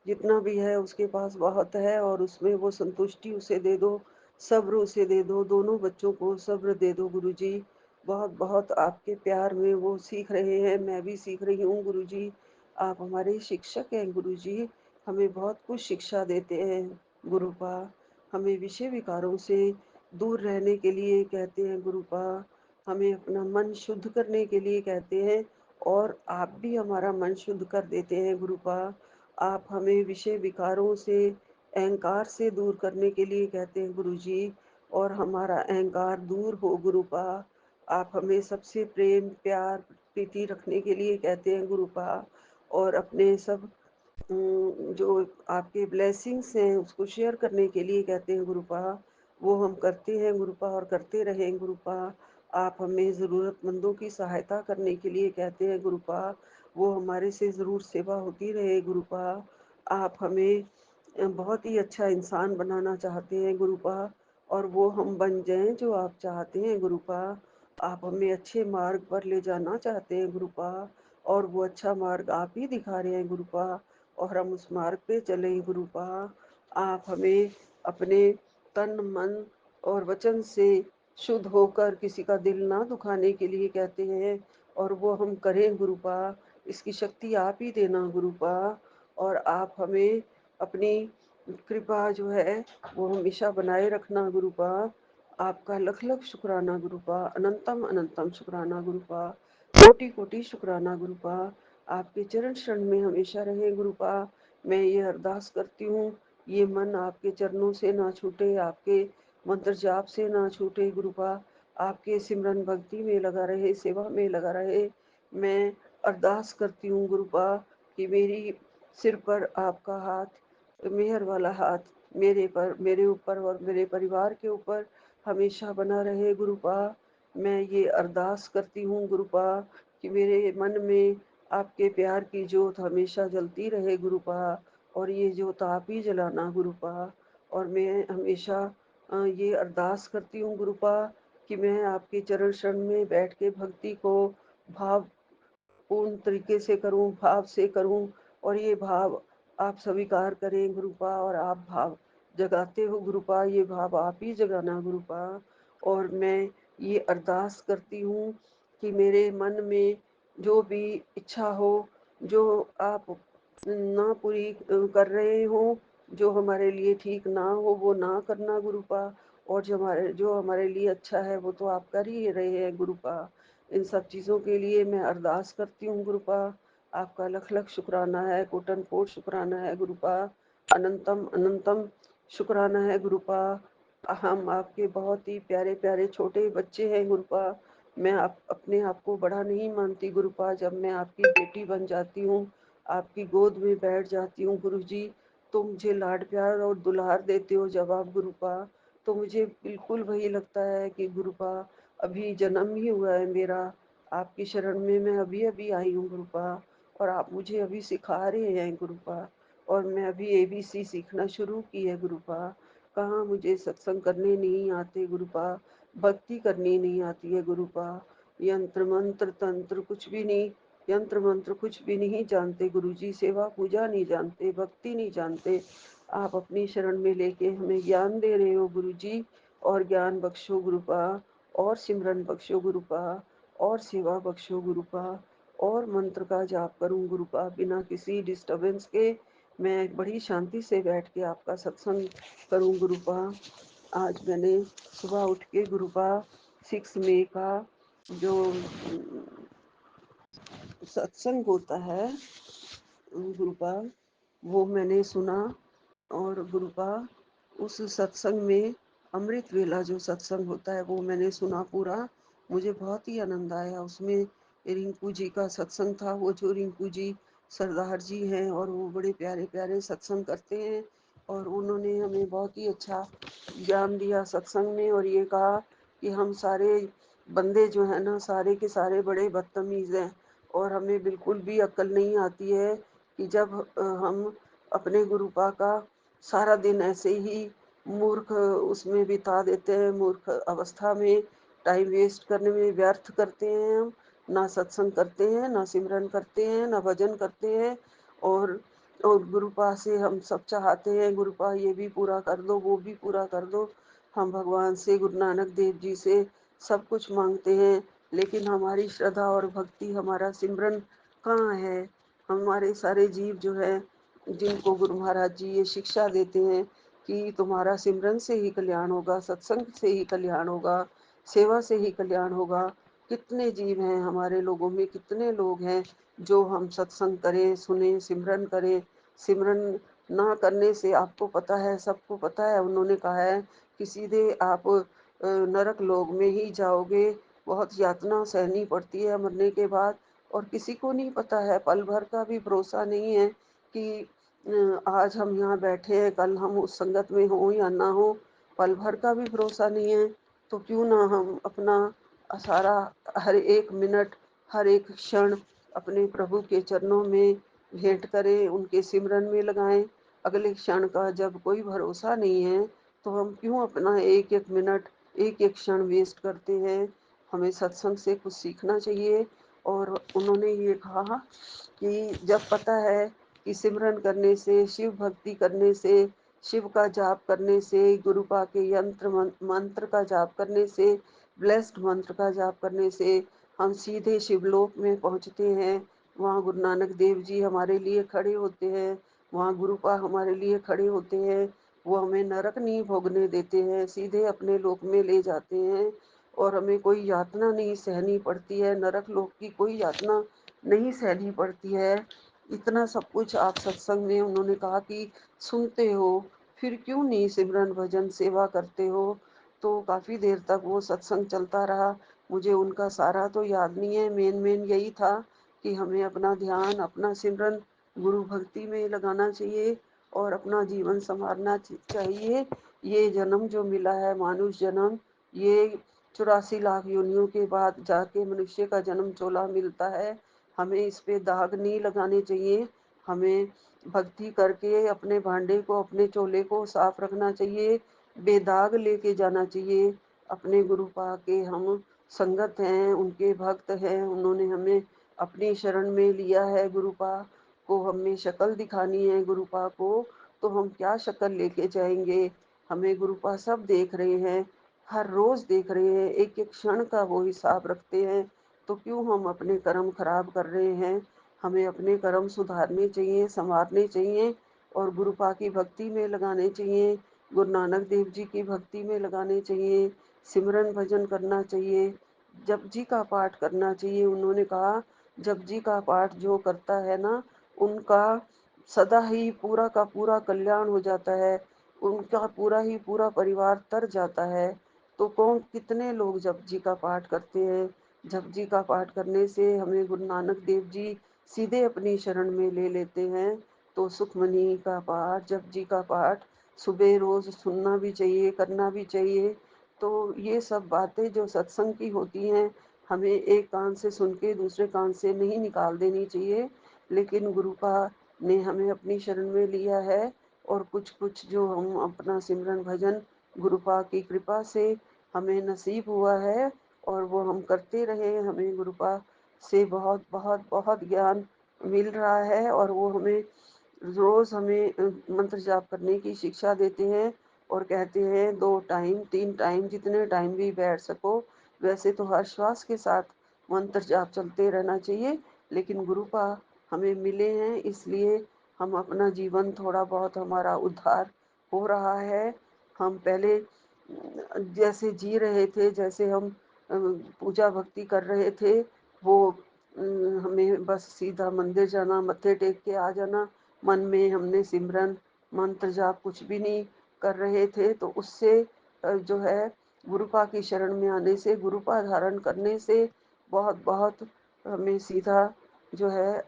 जितना भी है उसके पास बहुत है और उसमें वो संतुष्टि उसे दे दो, सब्र उसे दे दो, दोनों बच्चों को सब्र दे दो गुरु जी। बहुत बहुत आपके प्यार में वो सीख रहे हैं, मैं भी सीख रही हूँ गुरु जी। आप हमारे शिक्षक हैं गुरु जी, हमें बहुत कुछ शिक्षा देते हैं गुरुपा। हमें विषय विकारों से दूर रहने के लिए कहते हैं गुरुपा, हमें अपना मन शुद्ध करने के लिए कहते हैं और आप भी हमारा मन शुद्ध कर देते हैं गुरुपा। आप हमें विषय विकारों से, अहंकार से दूर करने के लिए कहते हैं गुरु जी और हमारा अहंकार दूर हो गुरुपा। आप हमें सबसे प्रेम प्यार प्रीति रखने के लिए कहते हैं गुरुपा और अपने सब जो आपके ब्लेसिंग्स हैं उसको शेयर करने के लिए कहते हैं गुरुपा। वो हम करते हैं गुरुपा और करते रहें गुरुपा। आप हमें ज़रूरतमंदों की सहायता करने के लिए कहते हैं गुरुपा, वो हमारे से ज़रूर सेवा होती रहे गुरुपा। आप हमें बहुत ही अच्छा इंसान बनाना चाहते हैं गुरुपा और वो हम बन जाएं जो आप चाहते हैं गुरुपा। आप हमें अच्छे मार्ग पर ले जाना चाहते हैं गुरुपा और वो अच्छा मार्ग आप ही दिखा रहे हैं गुरुपा और हम उस मार्ग पे चलें गुरुपा। आप हमें अपने तन मन और वचन से शुद्ध होकर किसी का दिल ना दुखाने के लिए कहते हैं और वो हम करें गुरुपा। इसकी शक्ति आप ही देना गुरुपा और आप हमें अपनी कृपा जो है वो हमेशा बनाए रखना गुरुपा। आपका लख लख शुक्राना गुरुपा, अनंतम अनंतम शुक्राना गुरुपा, कोटि कोटि शुक्राना गुरुपा। आपके चरण शरण में हमेशा रहे गुरुपा। मैं ये अरदास करती हूँ, ये मन आपके चरणों से ना छूटे, आपके मंत्र जाप से ना छूटे गुरुपा। आपके सिमरन भक्ति में लगा रहे, सेवा में लगा रहे, मैं अरदास करती हूँ गुरुपा कि मेरी सिर पर आपका हाथ, मेहर वाला हाथ मेरे पर, मेरे ऊपर और मेरे परिवार के ऊपर हमेशा बना रहे गुरुपा। मैं ये अरदास करती हूँ गुरुपा कि मेरे मन में आपके प्यार की ज्योत हमेशा जलती रहे गुरुपा, और ये ज्योत आप ही जलाना गुरुपा। और मैं हमेशा ये अरदास करती हूँ गुरुपा कि मैं आपके चरण शरण में बैठ के भक्ति को भाव पूर्ण तरीके से करूँ, भाव से करूँ, और ये भाव आप स्वीकार करें गुरुपा, और आप भाव जगाते हो गुरुपा, ये भाव आप ही जगाना गुरुपा। और मैं ये अरदास करती हूँ कि मेरे मन में जो भी इच्छा हो, जो आप ना पूरी कर रहे हो, जो हमारे लिए ठीक ना हो वो ना करना गुरुपा, और जो हमारे लिए अच्छा है वो तो आप कर ही रहे हैं गुरुपा। इन सब चीज़ों के लिए मैं अरदास करती हूँ गुरुपा। आपका लख लख शुक्राना है, कोटन कोट शुक्राना है गुरुपा, अनंतम अनंतम शुक्राना है गुरुपा। हम आपके बहुत ही प्यारे प्यारे छोटे बच्चे हैं गुरुपा। मैं आप अपने आप को बड़ा नहीं मानती गुरुपा। जब मैं आपकी बेटी बन जाती हूँ, आपकी गोद में बैठ जाती हूँ गुरु जी, तो मुझे लाड प्यार और दुलार देते हो जब आप गुरुपा, तो मुझे बिल्कुल वही लगता है कि गुरुपा अभी जन्म ही हुआ है मेरा। आपकी शरण में मैं अभी अभी आई हूँ गुरुपा, और आप मुझे अभी सिखा रहे हैं गुरुपा, और मैं अभी एबीसी सीखना शुरू की है गुरुपा। कहाँ मुझे सत्संग करने नहीं आते गुरुपा, भक्ति करनी नहीं आती है गुरुपा, यंत्र मंत्र तंत्र कुछ भी नहीं, यंत्र मंत्र कुछ भी नहीं जानते गुरुजी, सेवा पूजा नहीं जानते, भक्ति नहीं जानते। आप अपनी शरण में लेके हमें ज्ञान दे रहे हो गुरुजी, और ज्ञान बख्शो गुरुपा, और सिमरन बख्शो गुरुपा, और सेवा बख्शो गुरुपा, और मंत्र का जाप करूं गुरुपा बिना किसी डिस्टरबेंस के। मैं बड़ी शांति से बैठ के आपका सत्संग करूं गुरुपा। आज मैंने सुबह उठ के गुरुपा 6 मई का जो सत्संग होता है गुरुपा, वो मैंने सुना। और गुरुपा उस सत्संग में अमृत वेला जो सत्संग होता है वो मैंने सुना पूरा। मुझे बहुत ही आनंद आया उसमें। रिंकू जी का सत्संग था, वो जो रिंकू जी सरदार जी हैं, और वो बड़े प्यारे प्यारे सत्संग करते हैं, और उन्होंने हमें बहुत ही अच्छा ज्ञान दिया सत्संग में, और ये कहा कि हम सारे बंदे जो है ना, सारे के सारे बड़े बदतमीज हैं, और हमें बिल्कुल भी अक्ल नहीं आती है कि जब हम अपने गुरुपा का सारा दिन ऐसे ही मूर्ख उसमें बिता देते हैं, मूर्ख अवस्था में टाइम वेस्ट करने में व्यर्थ करते हैं हम, ना सत्संग करते हैं, ना सिमरन करते हैं, ना भजन करते हैं। और और गुरुपा से हम सब चाहते हैं गुरुपा ये भी पूरा कर दो, वो भी पूरा कर दो। हम भगवान से, गुरु नानक देव जी से सब कुछ मांगते हैं, लेकिन हमारी श्रद्धा और भक्ति, हमारा सिमरन कहाँ है। हमारे सारे जीव जो है, जिनको गुरु महाराज जी ये शिक्षा देते हैं कि तुम्हारा सिमरन से ही कल्याण होगा, सत्संग से ही कल्याण होगा, सेवा से ही कल्याण होगा। कितने जीव हैं हमारे लोगों में, कितने लोग हैं जो हम सत्संग करें, सुने, सिमरन करें। सिमरन ना करने से आपको पता है, सबको पता है, उन्होंने कहा है कि सीधे आप नरक लोक में ही जाओगे। बहुत यातना सहनी पड़ती है मरने के बाद, और किसी को नहीं पता है, पल भर का भी भरोसा नहीं है कि आज हम यहाँ बैठे हैं, कल हम उस संगत में हों या ना हो, पल भर का भी भरोसा नहीं है। तो क्यों ना हम अपना सारा, हर एक मिनट, हर एक क्षण अपने प्रभु के चरणों में भेंट करें, उनके सिमरन में लगाएं। अगले क्षण का जब कोई भरोसा नहीं है, तो हम क्यों अपना एक एक मिनट, एक एक क्षण वेस्ट करते हैं। हमें सत्संग से कुछ सीखना चाहिए। और उन्होंने ये कहा कि जब पता है कि सिमरन करने से, शिव भक्ति करने से, शिव का जाप करने से, गुरुपा के यंत्र मंत्र का जाप करने से, ब्लेस्ड मंत्र का जाप करने से हम सीधे शिवलोक में पहुंचते हैं। वहाँ गुरु नानक देव जी हमारे लिए खड़े होते हैं, वहाँ गुरुपा हमारे लिए खड़े होते हैं। वो हमें नरक नहीं भोगने देते हैं, सीधे अपने लोक में ले जाते हैं, और हमें कोई यातना नहीं सहनी पड़ती है, नरक लोक की कोई यातना नहीं सहनी पड़ती है। इतना सब कुछ आप सत्संग में उन्होंने कहा कि सुनते हो, फिर क्यों नहीं सिमरन भजन सेवा करते हो। तो काफ़ी देर तक वो सत्संग चलता रहा। मुझे उनका सारा तो याद नहीं है, मेन यही था कि हमें अपना ध्यान, अपना सिमरन गुरु भक्ति में लगाना चाहिए और अपना जीवन संवारना चाहिए। ये जन्म जो मिला है, मानुष जन्म, ये 84 लाख योनियों के बाद जाके मनुष्य का जन्म चोला मिलता है। हमें इस पे दाग नहीं लगाने चाहिए। हमें भक्ति करके अपने भांडे को, अपने चोले को साफ रखना चाहिए, बेदाग लेके जाना चाहिए। अपने गुरु पा के हम संगत हैं, उनके भक्त हैं, उन्होंने हमें अपनी शरण में लिया है। गुरु पा को हमें शक्ल दिखानी है, गुरु पा को तो हम क्या शक्ल लेके जाएंगे। हमें गुरु पा सब देख रहे हैं, हर रोज देख रहे हैं, एक एक क्षण का वो हिसाब रखते हैं। तो क्यों हम अपने कर्म खराब कर रहे हैं। हमें अपने कर्म सुधारने चाहिए, संवारने चाहिए और गुरु पा की भक्ति में लगाने चाहिए, गुरु नानक देव जी की भक्ति में लगाने चाहिए, सिमरन भजन करना चाहिए, जपजी का पाठ करना चाहिए। उन्होंने कहा जपजी का पाठ जो करता है ना, उनका सदा ही पूरा का पूरा कल्याण हो जाता है, उनका पूरा ही पूरा परिवार तर जाता है। तो कौन कितने लोग जपजी का पाठ करते हैं। जपजी का पाठ करने से हमें गुरु नानक देव जी सीधे अपनी शरण में ले लेते हैं। तो सुखमनी का पाठ, जपजी का पाठ सुबह रोज सुनना भी चाहिए, करना भी चाहिए। तो ये सब बातें जो सत्संग की होती हैं, हमें एक कान से सुन के दूसरे कान से नहीं निकाल देनी चाहिए। लेकिन गुरुपा ने हमें अपनी शरण में लिया है और कुछ कुछ जो हम अपना सिमरन भजन गुरुपा की कृपा से हमें नसीब हुआ है और वो हम करते रहे। हमें गुरुपा से बहुत बहुत बहुत ज्ञान मिल रहा है और वो हमें रोज हमें मंत्र जाप करने की शिक्षा देते हैं और कहते हैं 2 टाइम 3 टाइम जितने टाइम भी बैठ सको। वैसे तो हर श्वास के साथ मंत्र जाप चलते रहना चाहिए, लेकिन गुरुपा हमें मिले हैं इसलिए हम अपना जीवन थोड़ा बहुत हमारा उद्धार हो रहा है। हम पहले जैसे जी रहे थे, जैसे हम पूजा भक्ति कर रहे थे, वो हमें बस सीधा मंदिर जाना, मत्थे टेक के आ जाना, मन में हमने सिमरन मंत्र जाप कुछ भी नहीं कर रहे थे। तो उससे जो है गुरुपा की शरण में आने से, गुरुपा धारण करने से बहुत बहुत हमें सीधा जो है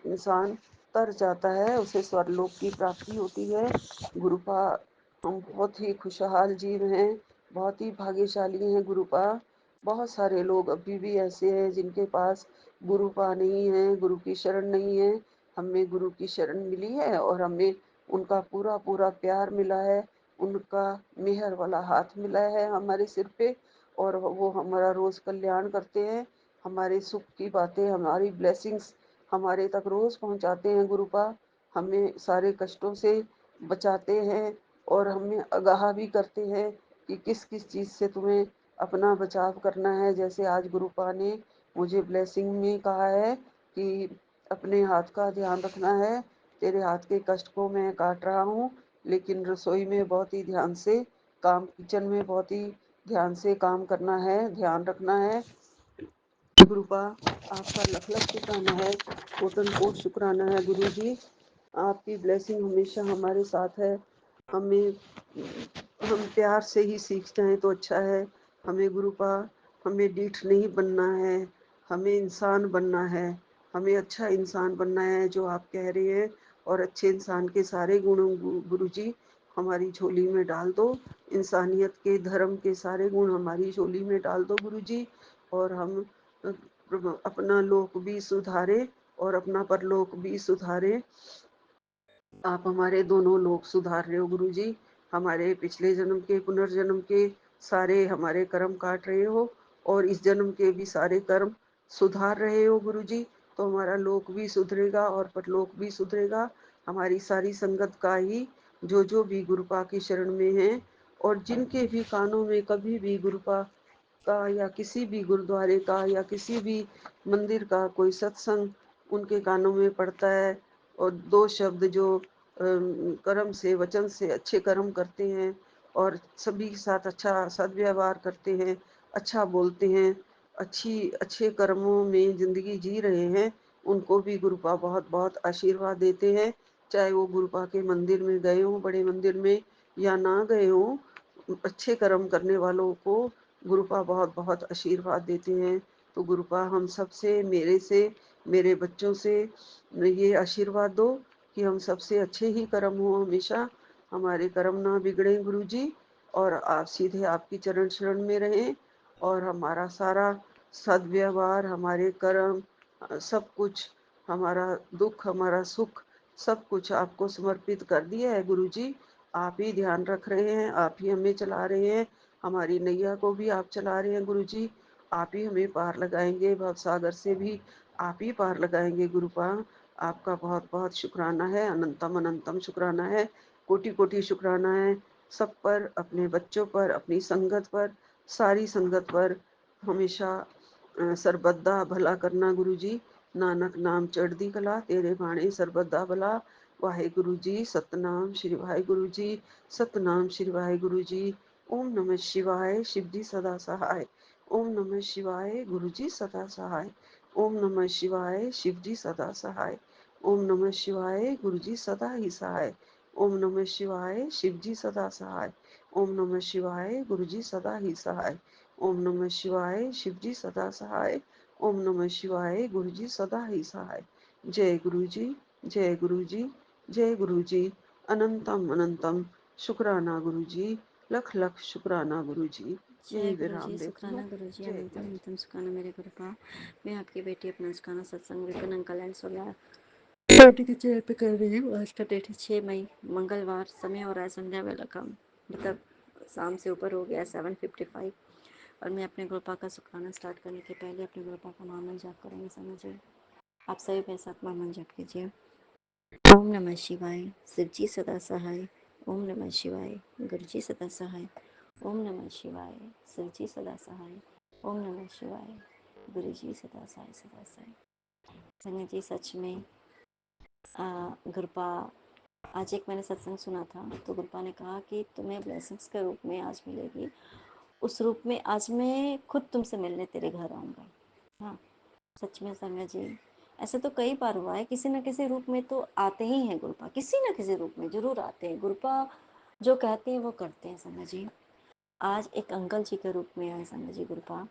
इंसान तर जाता है, उसे स्वर्गलोक की प्राप्ति होती है। गुरुपा हम बहुत ही खुशहाल जीव हैं, बहुत ही भाग्यशाली हैं गुरुपा। बहुत सारे लोग अभी भी ऐसे हैं जिनके पास गुरुपा नहीं है, गुरु की शरण नहीं है। हमें गुरु की शरण मिली है और हमें उनका पूरा पूरा प्यार मिला है, उनका मेहर वाला हाथ मिला है हमारे सिर पे और वो हमारा रोज कल्याण करते हैं। हमारे सुख की बातें, हमारी ब्लेसिंग्स हमारे तक रोज पहुंचाते हैं गुरुपा। हमें सारे कष्टों से बचाते हैं और हमें आगाह भी करते हैं कि किस किस चीज़ से तुम्हें अपना बचाव करना है। जैसे आज गुरुपा ने मुझे ब्लेसिंग में कहा है कि अपने हाथ का ध्यान रखना है, तेरे हाथ के कष्ट को मैं काट रहा हूँ, लेकिन रसोई में बहुत ही ध्यान से काम, किचन में बहुत ही ध्यान से काम करना है, ध्यान रखना है। गुरुपा आपका लख लख शुक्राना है, कोटन कोट शुक्राना है गुरु जी। आपकी ब्लेसिंग हमेशा हमारे साथ है। हमें हम प्यार से ही सीख जाएं तो अच्छा है। हमें गुरुपा हमें डीठ नहीं बनना है, हमें इंसान बनना है, हमें अच्छा इंसान बनना है जो आप कह रहे हैं। और अच्छे इंसान के सारे गुणों गुरु जी हमारी झोली में डाल दो, इंसानियत के धर्म के सारे गुण हमारी झोली में डाल दो गुरु जी। और हम अपना लोक भी सुधारे और अपना परलोक भी सुधारे। आप हमारे दोनों लोक सुधार रहे हो गुरु जी, हमारे पिछले जन्म के पुनर्जन्म के सारे हमारे कर्म काट रहे हो और इस जन्म के भी सारे कर्म सुधार रहे हो गुरु जी। तो हमारा लोक भी सुधरेगा और परलोक भी सुधरेगा। हमारी सारी संगत का ही जो भी गुरुपा की शरण में है और जिनके भी कानों में कभी भी गुरुपा का या किसी भी गुरुद्वारे का या किसी भी मंदिर का कोई सत्संग उनके कानों में पड़ता है और 2 शब्द जो कर्म से, वचन से अच्छे कर्म करते हैं और सभी के साथ अच्छा सद्व्यवहार करते हैं, अच्छा बोलते हैं, अच्छे कर्मों में जिंदगी जी रहे हैं, उनको भी गुरुपा बहुत बहुत आशीर्वाद देते हैं। चाहे वो गुरुपा के मंदिर में गए हों, बड़े मंदिर में, या ना गए हों, अच्छे कर्म करने वालों को गुरुपा बहुत बहुत आशीर्वाद देते हैं। तो गुरुपा हम सबसे, मेरे से, मेरे बच्चों से ये आशीर्वाद दो कि हम सबसे अच्छे ही कर्म हो हमेशा, हमारे कर्म ना बिगड़े गुरुजी, और आप सीधे आपकी चरण शरण में रहें, और हमारा सारा सद्व्यवहार, हमारे कर्म, सब कुछ, हमारा दुख, हमारा सुख, सब कुछ आपको समर्पित कर दिया है गुरुजी। आप ही ध्यान रख रहे हैं, आप ही हमें चला रहे हैं, हमारी नैया को भी आप चला रहे हैं गुरुजी। आप ही हमें पार लगाएंगे, भवसागर से भी आप ही पार लगाएंगे गुरुपा। आपका बहुत बहुत शुक्राना है, अनंतम अनंतम शुक्राना है, कोटि कोटि शुक्राना है, सब पर, अपने बच्चों पर, अपनी संगत पर, सारी संगत पर हमेशा ਸਰਬੱਤ भला करना गुरु जी। नानक नाम चढ़दी कला, तेरे बाणे ਸਰਬੱਤ भला। वाहेगुरु जी सतनाम श्री वाहेगुरु जी, सतनाम श्री वाहेगुरु जी। ओम नमः शिवाय, शिव जी सदा सहाय। ओम नमः शिवाय, गुरु जी सदा सहाय। ओम नमः शिवाय, शिव जी सदा सहाय। ओम नमः शिवाय, गुरु जी सदा ही सहाय। ओम नमः शिवाय, शिव जी सदा सहाय। ओम नमः शिवाय, गुरु जी सदा ही सहाय। ओम नमः शिवाय, शिव जी सदा सहाय। ओम नमः शिवाय, गुरु जी सदा ही सहाय। जय गुरु जी, जय गुरु जी, जय गुरु जी। अनंतम अनंतम शुक्राना गुरु जी, लख लख शुक्राना गुरु जी। जय यही गुरु जी, विराम देती हूँ। शुक्राना गुरु जी, जय अनंतम गुरु जी। अनंतम शुक्राना मेरे गुरुपा। मैं आपकी बेटी अपना शुक्राना सत्संग विपिन अंकल एंड सोलह बेटी के चैनल पे कर रही हूँ। आज का डेट है 6 मई, मंगलवार। समय हो रहा है संध्या वेला का, मतलब शाम से ऊपर हो गया है, 7:55। और मैं अपने गुरुपा का शुक्राना स्टार्ट करने के पहले अपने गुरुपा का नाम जाप करूँगी। समझिए, आप सभी मेरे साथ नाम जाप कीजिए। ओम नमः शिवाय, शिव जी सदा सहाय। ओम नमः शिवाय, गुरु जी सदा सहाय। ओम नमः शिवाय, शिव जी सदा सहाय। ओम नमः शिवाय, गुरु जी सदा सहाय सदा सहाय। संगत जी, सच में गुरुपा, आज एक मैंने सत्संग सुना था, तो गुरुपा ने कहा कि तुम्हें ब्लेसिंग्स के रूप में आज मिलेगी, उस रूप में आज मैं खुद तुमसे मिलने तेरे घर आऊँगा। हाँ, सच में संगत जी, ऐसे तो कई बार हुआ है, किसी न किसी रूप में तो आते ही हैं गुरुपा, किसी न किसी रूप में जरूर आते हैं गुरुपा। जो कहते हैं वो करते हैं संगत जी। आज एक अंकल जी के रूप में आए संगत जी गुरुपा,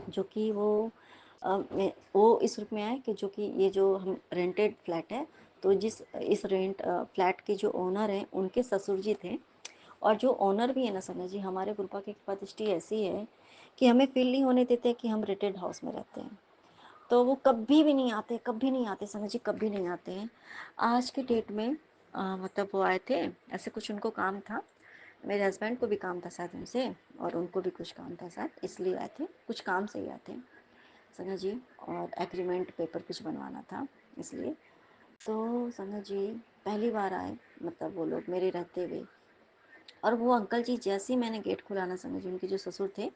जो कि वो इस रूप में आए कि जो कि ये जो हम रेंटेड फ्लैट है, तो इस रेंट फ्लैट के जो ओनर हैं उनके ससुर जी थे। और जो ओनर भी है ना संगत जी, हमारे गुरुपा की कृपा दृष्टि ऐसी है कि हमें फील नहीं होने देते कि हम रेंटेड हाउस में रहते हैं। तो वो कभी भी नहीं आते, कभी नहीं आते संगत जी, कभी नहीं आते हैं। आज के डेट में मतलब वो आए थे, ऐसे कुछ उनको काम था, मेरे हस्बैंड को भी काम था शायद उनसे, और उनको भी कुछ काम था शायद, इसलिए आए थे, कुछ काम से ही आए थे संगत जी। और एग्रीमेंट पेपर कुछ बनवाना था, इसलिए। तो संगत जी पहली बार आए, मतलब वो लोग मेरे रहते हुए। और वो अंकल जी जैसे ही मैंने गेट खुलाना संगत जी, उनके जो ससुर थे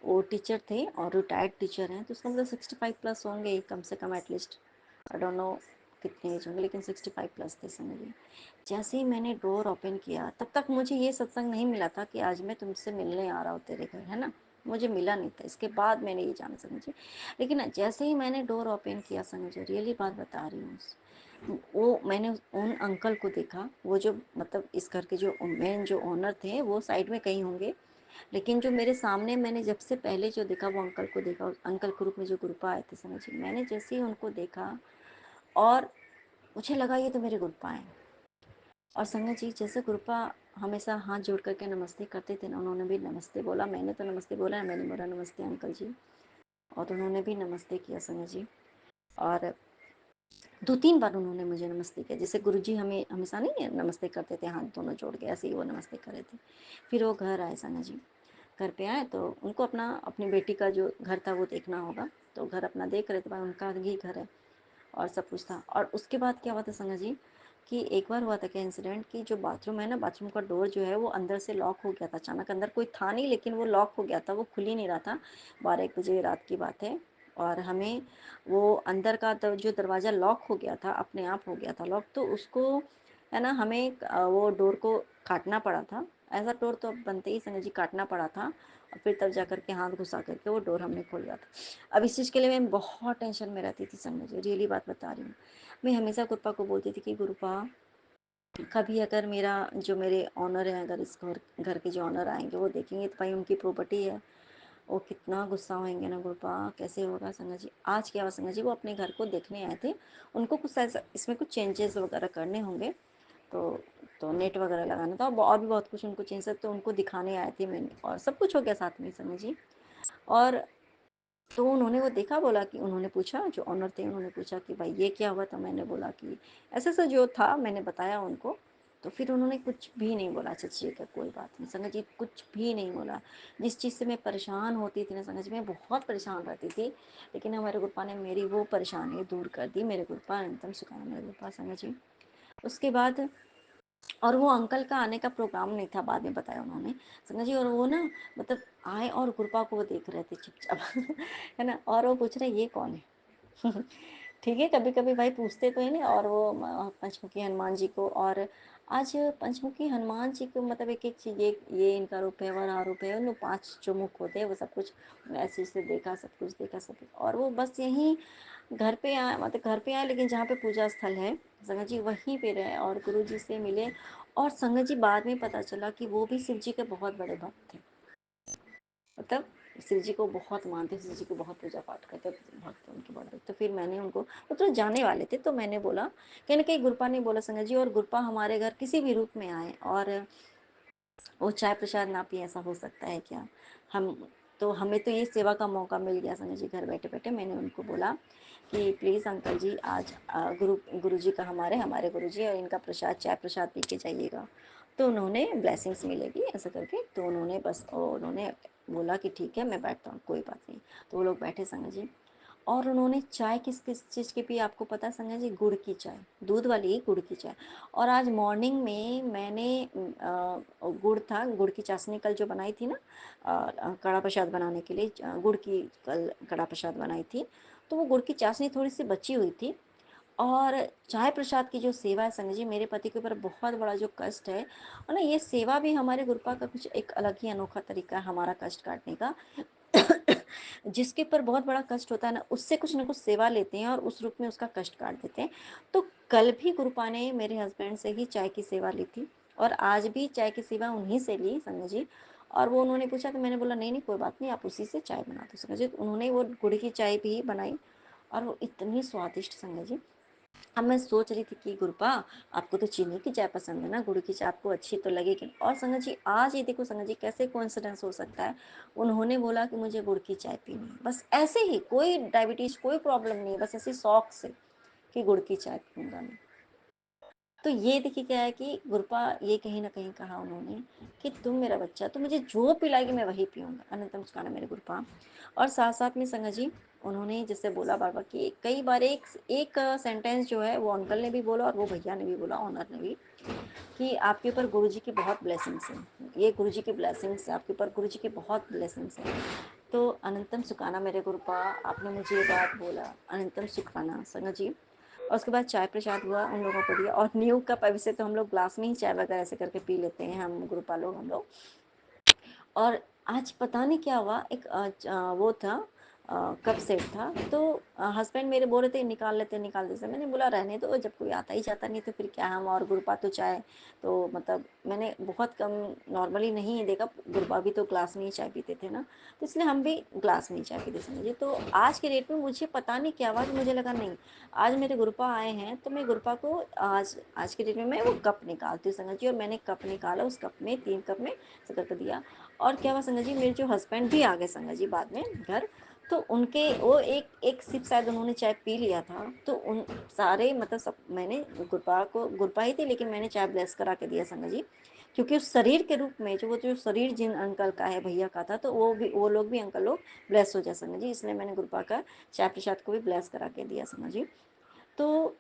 वो टीचर थे और रिटायर्ड टीचर हैं, तो उसका मतलब 65+ होंगे ही कम से कम, एटलीस्ट। आई डोंट नो कितने एज होंगे, लेकिन 65+ थे समझिए। जैसे ही मैंने डोर ओपन किया, तब तक मुझे ये सत्संग नहीं मिला था कि आज मैं तुमसे मिलने आ रहा हूँ तेरे घर, है ना। मुझे मिला नहीं था, इसके बाद मैंने ये जाना समझिए। लेकिन जैसे ही मैंने डोर ओपन किया समझिए, रियली बात बता रही हूँ, वो मैंने उन अंकल को देखा, वो जो मतलब इस घर के जो मेन जो ओनर थे वो साइड में कहीं होंगे, लेकिन जो मेरे सामने मैंने जब से पहले जो देखा वो अंकल को देखा, अंकल के रूप में जो गुरुपा आए थे समझिए। मैंने जैसे ही उनको देखा और मुझे लगा ये तो मेरे गुरुपा हैं। और संगत जी, जैसे गुरुपा हमेशा हाथ जोड़ करके नमस्ते करते थे ना, उन्होंने भी नमस्ते बोला। मैंने तो नमस्ते बोला, मैंने बोला नमस्ते अंकल जी, और उन्होंने भी नमस्ते किया संगत जी। और 2-3 बार उन्होंने मुझे नमस्ते किया, जैसे गुरुजी हमें हमेशा नहीं नमस्ते करते थे हाथ दोनों जोड़ के, ऐसे ही वो नमस्ते करे थे। फिर वो घर आए संगत जी, घर पे आए तो उनको अपनी बेटी का जो घर था वो देखना होगा, तो घर अपना देख रहे थे, भाई उनका ही घर है और सब कुछ था। और उसके बाद क्या हुआ था संगत जी, कि एक बार हुआ था क्या इंसिडेंट, कि जो बाथरूम है ना, बाथरूम का डोर जो है वो अंदर से लॉक हो गया था अचानक। अंदर कोई था नहीं, लेकिन वो लॉक हो गया था, वो खुल ही नहीं रहा था। 12-1 बजे रात की बात है। और हमें वो अंदर का जो दरवाज़ा लॉक हो गया था, अपने आप हो गया था लॉक, तो उसको है ना, हमें वो डोर को काटना पड़ा था। ऐसा डोर तो अब बनते ही संगत जी काटना पड़ा था, और फिर तब जा करके हाथ घुसा करके वो डोर हमने खोल दिया था। अब इस चीज़ के लिए मैं बहुत टेंशन में रहती थी संगत जी, रियली बात बता रही हूँ। मैं हमेशा गुरुपा को बोलती थी कि गुरुपा, कभी अगर मेरे ऑनर हैं, अगर इस घर के जो ऑनर आएंगे वो देखेंगे तो भाई उनकी प्रॉपर्टी है, वो कितना गुस्सा होंगे ना गुरपा, कैसे होगा संगत जी। आज क्या हुआ संगत जी, वो अपने घर को देखने आए थे, उनको कुछ ऐसा इसमें कुछ चेंजेस वगैरह करने होंगे, तो नेट वगैरह लगाना था और भी बहुत कुछ उनको चेंज, तो उनको दिखाने आए थे मैंने, और सब कुछ हो गया साथ में संगत जी। और तो उन्होंने वो देखा, बोला कि, उन्होंने पूछा, जो ऑनर थे उन्होंने पूछा कि भाई ये क्या हुआ था। मैंने बोला कि ऐसा ऐसा जो था, मैंने बताया उनको। तो फिर उन्होंने कुछ भी नहीं बोला। अच्छा ठीक है, कोई बात नहीं संगत जी, कुछ भी नहीं बोला। जिस चीज़ से मैं परेशान होती थी ना संगत जी, मैं बहुत परेशान रहती थी, लेकिन हमारे गुरपा ने मेरी वो परेशानी दूर कर दी। मेरे गुरपा एकदम सुखाना, मेरे गुरपा संगत जी। उसके बाद और वो अंकल का आने का प्रोग्राम नहीं था, बाद में बताया उन्होंने संगत जी। और वो ना मतलब आए और गुरपा को वो देख रहे थे चुपचाप है ना, और वो पूछ रहे ये कौन है ठीक है, कभी कभी भाई पूछते तो है ना। और वो पंचमुखी हनुमान जी को, और आज पंचमुखी हनुमान जी को मतलब एक एक चीज, ये इनका रूप है, वरा रूप है, उन 5 जो मुख होते हैं वो सब कुछ ऐसे से देखा, सब कुछ देखा, सब कुछ। और वो बस यहीं घर पे आए, मतलब घर पे आए, लेकिन जहाँ पे पूजा स्थल है संगत जी वहीं पे रहे और गुरु जी से मिले। और संगत जी बाद में पता चला कि वो भी शिव जी के बहुत बड़े भक्त थे, मतलब शिव जी को बहुत मानते, शिव जी को बहुत पूजा पाठ करते, भक्त उनके बहुत। तो फिर मैंने उनको, वो तो जाने वाले थे, तो मैंने बोला, कहीं ना कहीं गुरपा ने बोला संगत जी, और गुरपा हमारे घर किसी भी रूप में आए और वो चाय प्रसाद ना पिए, ऐसा हो सकता है क्या। हम तो हमें तो ये सेवा का मौका मिल गया संजय जी घर बैठे बैठे। मैंने उनको बोला कि प्लीज़ अंकल जी आज गुरु जी का, हमारे हमारे गुरु जी, और इनका प्रसाद, चाय प्रसाद पी के जाइएगा, तो उन्होंने ब्लेसिंग्स मिलेगी ऐसा करके। तो उन्होंने बस उन्होंने बोला कि ठीक है मैं बैठता हूँ, कोई बात नहीं। तो वो लोग बैठे संजय जी, और उन्होंने चाय किस किस चीज़ की पी आपको पता है संजय जी? गुड़ की चाय, दूध वाली ही गुड़ की चाय। और आज मॉर्निंग में मैंने गुड़ था, गुड़ की चाशनी कल जो बनाई थी ना कड़ा प्रसाद बनाने के लिए, गुड़ की कल कड़ा प्रसाद बनाई थी, तो वो गुड़ की चाशनी थोड़ी सी बची हुई थी। और चाय प्रसाद की जो सेवा है संजय जी, मेरे पति के ऊपर बहुत बड़ा जो कष्ट है, और ना ये सेवा भी हमारे गुरुपा का कुछ एक अलग ही अनोखा तरीका है हमारा कष्ट काटने का जिसके ऊपर बहुत बड़ा कष्ट होता है ना, उससे कुछ ना कुछ सेवा लेते हैं और उस रूप में उसका कष्ट काट देते हैं। तो कल भी गुरुपा ने मेरे हस्बैंड से ही चाय की सेवा ली थी, और आज भी चाय की सेवा उन्हीं से ली संजय जी। और वो उन्होंने पूछा, तो मैंने बोला नहीं नहीं कोई बात नहीं, आप उसी से चाय बना दो संजय जी। तो उन्होंने वो गुड़ की चाय भी बनाई, और वो इतनी स्वादिष्ट संजय जी। अब मैं सोच रही थी कि गुरपा, आपको तो चीनी की चाय पसंद है ना, गुड़ की चाय आपको अच्छी तो लगेगी। और संगत जी आज ये देखो संगत जी, कैसे कोइंसिडेंस हो सकता है, उन्होंने बोला कि मुझे गुड़ की चाय पीनी है, बस ऐसे ही, कोई डायबिटीज कोई प्रॉब्लम नहीं है, बस ऐसे शौक से कि गुड़ की चाय पीऊंगा मैं। तो ये देखिए क्या है कि गुरपा ये कहीं ना कहीं कहा उन्होंने कि तुम मेरा बच्चा, तो मुझे जो पिलाएगी मैं वही पीऊंगा, अनंतम सुखाना मेरे गुरपा। और साथ साथ में संगत जी उन्होंने जैसे बोला बार बार कि कई बार एक एक सेंटेंस जो है वो अंकल ने भी बोला और वो भैया ने भी बोला, ऑनर ने भी, कि आपके ऊपर गुरु जी की बहुत ब्लेसिंग्स हैं, ये गुरु जी की ब्लेसिंग्स है आपके ऊपर, गुरु जी की बहुत ब्लेसिंग्स हैं। तो अनंतम सुखाना मेरे गुरुपा, आपने मुझे ये बात बोला, अनंतम सुखाना संगत जी। और उसके बाद चाय प्रसाद हुआ, उन लोगों को दिया, और न्यू कप, अभी से तो हम लोग ग्लास में ही चाय वगैरह ऐसे करके पी लेते हैं हम ग्रुपा लोग, हम लोग। और आज पता नहीं क्या हुआ, एक वो था कप सेट था, तो हस्बैंड मेरे बोल रहे थे निकाल लेते निकाल देते, मैंने बोला रहने दो, जब कोई आता ही जाता नहीं तो फिर क्या, हम और गुरपा तो चाय, तो मतलब मैंने बहुत कम, नॉर्मली नहीं देखा, गुरपा भी तो ग्लास में ही चाय पीते थे ना, तो इसलिए हम भी ग्लास में ही चाय पीते समझिए। तो आज के डेट में मुझे पता नहीं क्या आवाज़, मुझे लगा नहीं आज मेरे गुरपा आए हैं, तो मैं गुरपा को आज आज के डेट में मैं वो कप निकालती हूँ संगत जी। और मैंने कप निकाला, उस कप में 3 कप में शक्कर को दिया। और क्या हुआ संगत जी, मेरे जो हस्बैंड भी आ गए संगत जी बाद में घर, तो उनके वो एक एक सिप शायद उन्होंने चाय पी लिया था, तो उन सारे मतलब सब, मैंने गुरपा को, गुरपा ही थी लेकिन मैंने चाय ब्लेस करा के दिया संगत जी, क्योंकि उस शरीर के रूप में जो वो जो शरीर जिन अंकल का है, भैया का था, तो वो लोग भी अंकल लोग ब्लेस हो जाए संगत जी, इसलिए मैंने गुरपा का चाय प्रसाद को भी ब्लेस करा के दिया संगत जी। तो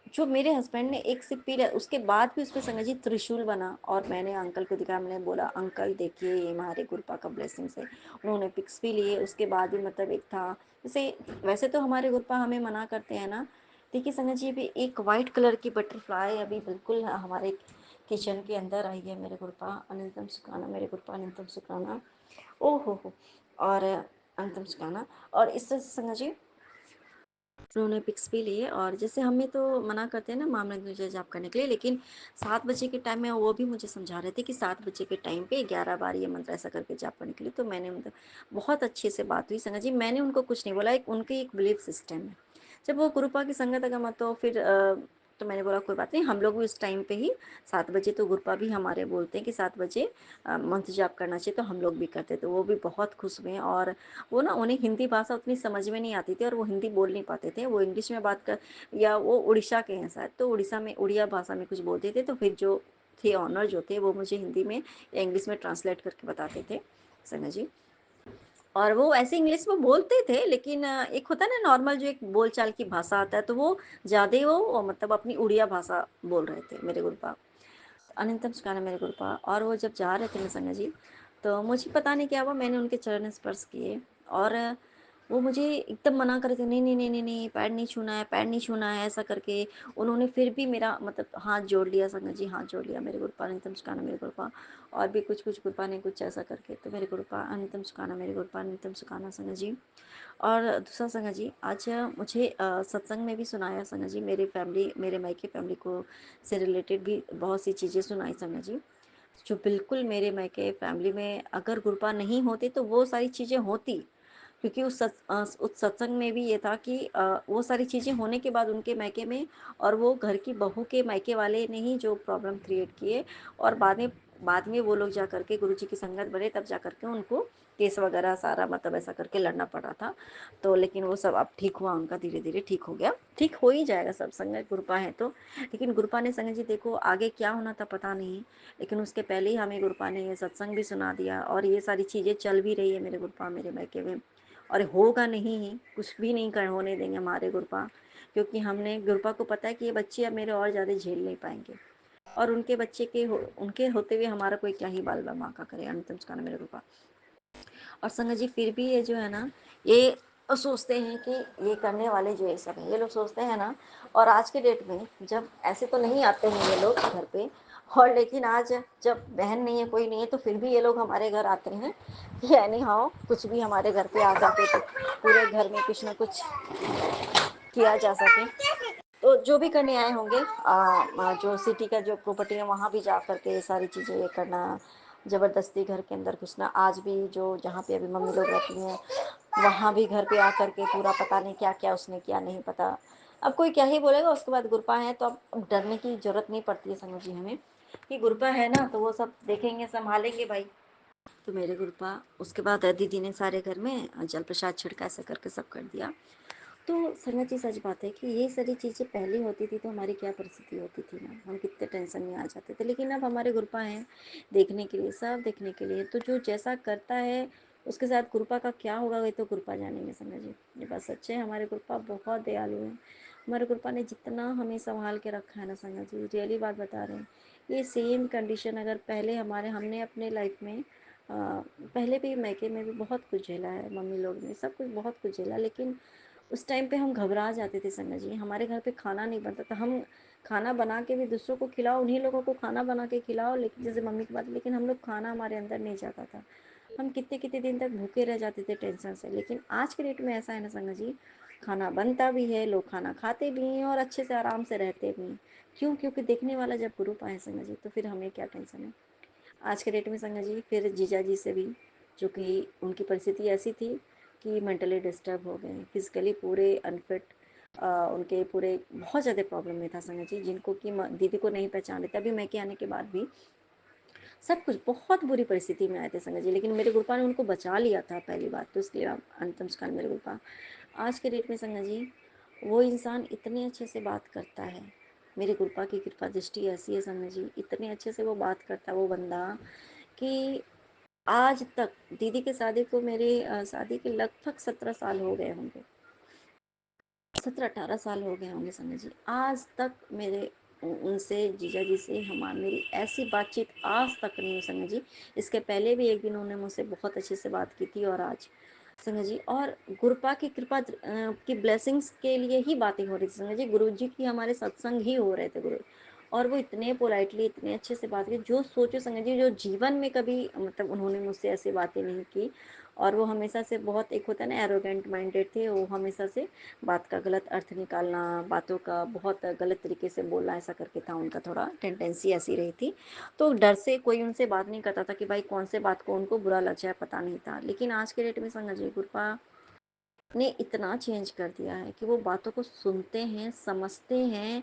जो मेरे हस्बैंड ने एक सिप पी लिया, उसके बाद भी उसमें संगत जी त्रिशूल बना, और मैंने अंकल को दिखाया, मैंने बोला अंकल देखिए ये हमारे गुरपा का ब्लेसिंग है। उन्होंने पिक्स भी लिए, उसके बाद भी मतलब एक था जैसे, वैसे तो हमारे गुरपा हमें मना करते हैं ना, देखिए संगत जी अभी एक वाइट कलर की बटरफ्लाई अभी बिल्कुल हमारे किचन के अंदर आई है मेरे गुरपा, अनंतम सुखाना मेरे गुरपा, अनंतम सुखाना, ओ हो, और अनंतम सुखाना। और इस तरह से संगत जी उन्होंने पिक्स भी लिए और जैसे हमें तो मना करते हैं ना मृत्युंजय जाप करने के लिए, लेकिन 7 बजे के टाइम में वो भी मुझे समझा रहे थे कि 7 बजे के टाइम पे 11 बार ये मंत्र ऐसा करके जाप करने के लिए। तो मैंने मतलब बहुत अच्छे से बात हुई संगत जी, मैंने उनको कुछ नहीं बोला, एक उनकी एक बिलीफ सिस्टम है। जब वो गुरुपा की संगत अगर तो फिर तो मैंने बोला कोई बात नहीं, हम लोग भी उस टाइम पे ही 7 बजे, तो गुरुपा भी हमारे बोलते हैं कि 7 बजे मंत्र जाप करना चाहिए, तो हम लोग भी करते, तो वो भी बहुत खुश हुए। और वो ना, उन्हें हिंदी भाषा उतनी समझ में नहीं आती थी और वो हिंदी बोल नहीं पाते थे, वो इंग्लिश में बात कर, या वो उड़ीसा के हैं शायद, तो उड़ीसा में उड़िया भाषा में कुछ बोलते थे, तो फिर जो थे ऑनर जो थे वो मुझे हिंदी में या इंग्लिश में ट्रांसलेट करके बताते थे संगत जी। और वो ऐसे इंग्लिश में बोलते थे, लेकिन एक होता है ना नॉर्मल जो एक बोलचाल की भाषा आता है, तो वो ज़्यादा ही वो मतलब अपनी उड़िया भाषा बोल रहे थे मेरे गुरुपा, अनंतम सुखाना मेरे गुरुपा। और वो जब जा रहे थे ना संगत जी, तो मुझे पता नहीं क्या हुआ, मैंने उनके चरण स्पर्श किए और वो मुझे एकदम मना कर रहे थे, नहीं नहीं नहीं नहीं नहीं, पैर नहीं छूना है, पैर नहीं छूना है, ऐसा करके उन्होंने फिर भी मेरा मतलब हाथ जोड़ लिया संगत जी, हाथ जोड़ लिया मेरे गुरुपा अनंतम सुखाना मेरे गुरुपा। और भी कुछ कुछ गुरुपा ने कुछ ऐसा करके, तो मेरे गुरुपा अनंतम सुखाना मेरे गुरुपा अनंतम सुखाना संगत जी। और दूसरा संगत जी, आज मुझे सत्संग में भी सुनाया संगत जी, मेरे फैमिली, मेरे मायके फैमिली को से रिलेटेड भी बहुत सी चीज़ें सुनाई संगत जी, जो बिल्कुल मेरे मायके फैमिली में अगर गुरुपा नहीं होते तो वो सारी चीज़ें होती। क्योंकि उस सत्संग में भी ये था कि वो सारी चीज़ें होने के बाद उनके मायके में, और वो घर की बहू के मायके वाले ने ही जो प्रॉब्लम क्रिएट किए, और बाद में वो लोग जा करके गुरुजी की संगत बने, तब जा करके उनको केस वगैरह सारा मतलब ऐसा करके लड़ना पड़ा था। तो लेकिन वो सब अब ठीक हुआ, उनका धीरे धीरे ठीक हो गया, ठीक हो ही जाएगा सब, संगत गुरुपा है तो। लेकिन गुरुपा ने संगत जी देखो आगे क्या होना था पता नहीं, लेकिन उसके पहले ही हमें गुरुपा ने ये सत्संग भी सुना दिया, और ये सारी चीज़ें चल भी रही है मेरे गुरुपा मेरे मायके में, और होगा नहीं ही, कुछ भी नहीं कर होने देंगे हमारे गुरुपा, क्योंकि हमने गुरुपा को पता है कि ये बच्चे अब मेरे और ज़्यादा झेल नहीं पाएंगे, और उनके बच्चे के उनके होते हुए हमारा कोई क्या ही बाल बाल का करे, अंतिम संस्कार मेरे गुरुपा। और संगत जी फिर भी ये जो है ना, ये सोचते हैं कि ये करने वाले जो ये सब है, ये लोग सोचते हैं ना, और आज के डेट में जब ऐसे तो नहीं आते हैं ये लोग घर पे, और लेकिन आज जब बहन नहीं है कोई नहीं है, तो फिर भी ये लोग हमारे घर आते हैं कि एनी हाउ कुछ भी हमारे घर पे आकर के तो पूरे घर में कुछ ना कुछ किया जा सके। तो जो भी करने आए होंगे जो सिटी का जो प्रॉपर्टी है वहाँ भी जा करके ये सारी चीज़ें ये करना, ज़बरदस्ती घर के अंदर घुसना, आज भी जो जहाँ पे अभी मम्मी लोग रहती हैं वहाँ भी घर पे आकर के पूरा पता नहीं क्या क्या उसने किया नहीं पता। अब कोई क्या ही बोलेगा, उसके बाद गुरपा है तो अब डरने की ज़रूरत नहीं पड़ती है समझ जी हमें, कि गुरपा है ना तो वो सब देखेंगे संभालेंगे भाई। तो मेरे गुरुपा उसके बाद दीदी ने सारे घर में जल प्रसाद छिड़का ऐसा करके सब कर दिया। तो संगत जी सच बात है कि ये सारी चीज़ें पहले होती थी तो हमारी क्या परिस्थिति होती थी ना, हम कितने टेंशन में आ जाते थे, लेकिन अब हमारे गुरुपा हैं देखने के लिए, सब देखने के लिए, तो जो जैसा करता है उसके साथ गुरुपा का क्या होगा वही तो गुरुपा जानेंगे संगत जी। ये बात सच है, हमारे गुरुपा बहुत दयालु हैं, हमारे गुरुपा ने जितना हमें संभाल के रखा है ना संगत जी, रियली बात बता रहे हैं। ये सेम कंडीशन अगर पहले हमने अपने लाइफ में पहले भी मायके में भी बहुत कुछ झेला है, मम्मी लोग ने सब कुछ बहुत कुछ झेला, लेकिन उस टाइम पे हम घबरा जाते थे संगत जी, हमारे घर पे खाना नहीं बनता था, हम खाना बना के भी दूसरों को खिलाओ, उन्हीं लोगों को खाना बना के खिलाओ, लेकिन जैसे मम्मी की बात, लेकिन हम लोग खाना हमारे अंदर नहीं जाता था, हम कितने कितने दिन तक भूखे रह जाते थे टेंशन से। लेकिन आज के डेट में ऐसा है ना संगत जी, खाना बनता भी है, लोग खाना खाते भी हैं और अच्छे से आराम से रहते भी हैं। क्यों? क्योंकि देखने वाला जब गुरु पाए संगत जी, तो फिर हमें क्या टेंशन है। आज के डेट में संगत जी फिर जीजा जी से भी, जो कि उनकी परिस्थिति ऐसी थी कि मेंटली डिस्टर्ब हो गए, फिजिकली पूरे अनफिट, उनके पूरे बहुत ज़्यादा प्रॉब्लम में था संगत जी, जिनको कि दीदी को नहीं पहचान रहे थे, अभी मैं के आने के बाद भी सब कुछ बहुत बुरी परिस्थिति में आए थे संगत जी, लेकिन मेरे गुरुपा ने उनको बचा लिया था पहली बात तो, इसलिए आप अंतिम संस्कार मेरे गुरुपा। आज के डेट में संगत जी वो इंसान इतने अच्छे से बात करता है, मेरे गुरुपा की कृपा दृष्टि ऐसी है संगत जी, इतने अच्छे से वो बात करता है वो बंदा, कि आज तक दीदी के शादी को मेरे शादी के लगभग 17 साल हो गए होंगे, 17-18 साल हो गए होंगे संगत जी, आज तक मेरे उनसे जीजा जी से मेरी ऐसी बातचीत आज तक नहीं हुई संगत जी। इसके पहले भी एक दिन उन्होंने मुझसे बहुत अच्छे से बात की थी, और आज संगत जी, और गुरुपा की कृपा की ब्लेसिंग्स के लिए ही बातें हो रही थी संगत जी, गुरु जी की हमारे सत्संग ही हो रहे थे गुरु, और वो इतने पोलाइटली इतने अच्छे से बात की, जो सोचो संगत जी जो जीवन में कभी मतलब उन्होंने मुझसे ऐसी बातें नहीं की, और वो हमेशा से बहुत, एक होता है ना एरोगेंट माइंडेड थे, वो हमेशा से बात का गलत अर्थ निकालना, बातों का बहुत गलत तरीके से बोलना, ऐसा करके था उनका, थोड़ा टेंडेंसी ऐसी रही थी। तो डर से कोई उनसे बात नहीं करता था कि भाई कौन से बात को उनको बुरा लग जाए, पता नहीं था। लेकिन आज के डेट में संजय गुरपा ने इतना चेंज कर दिया है कि वो बातों को सुनते हैं, समझते हैं,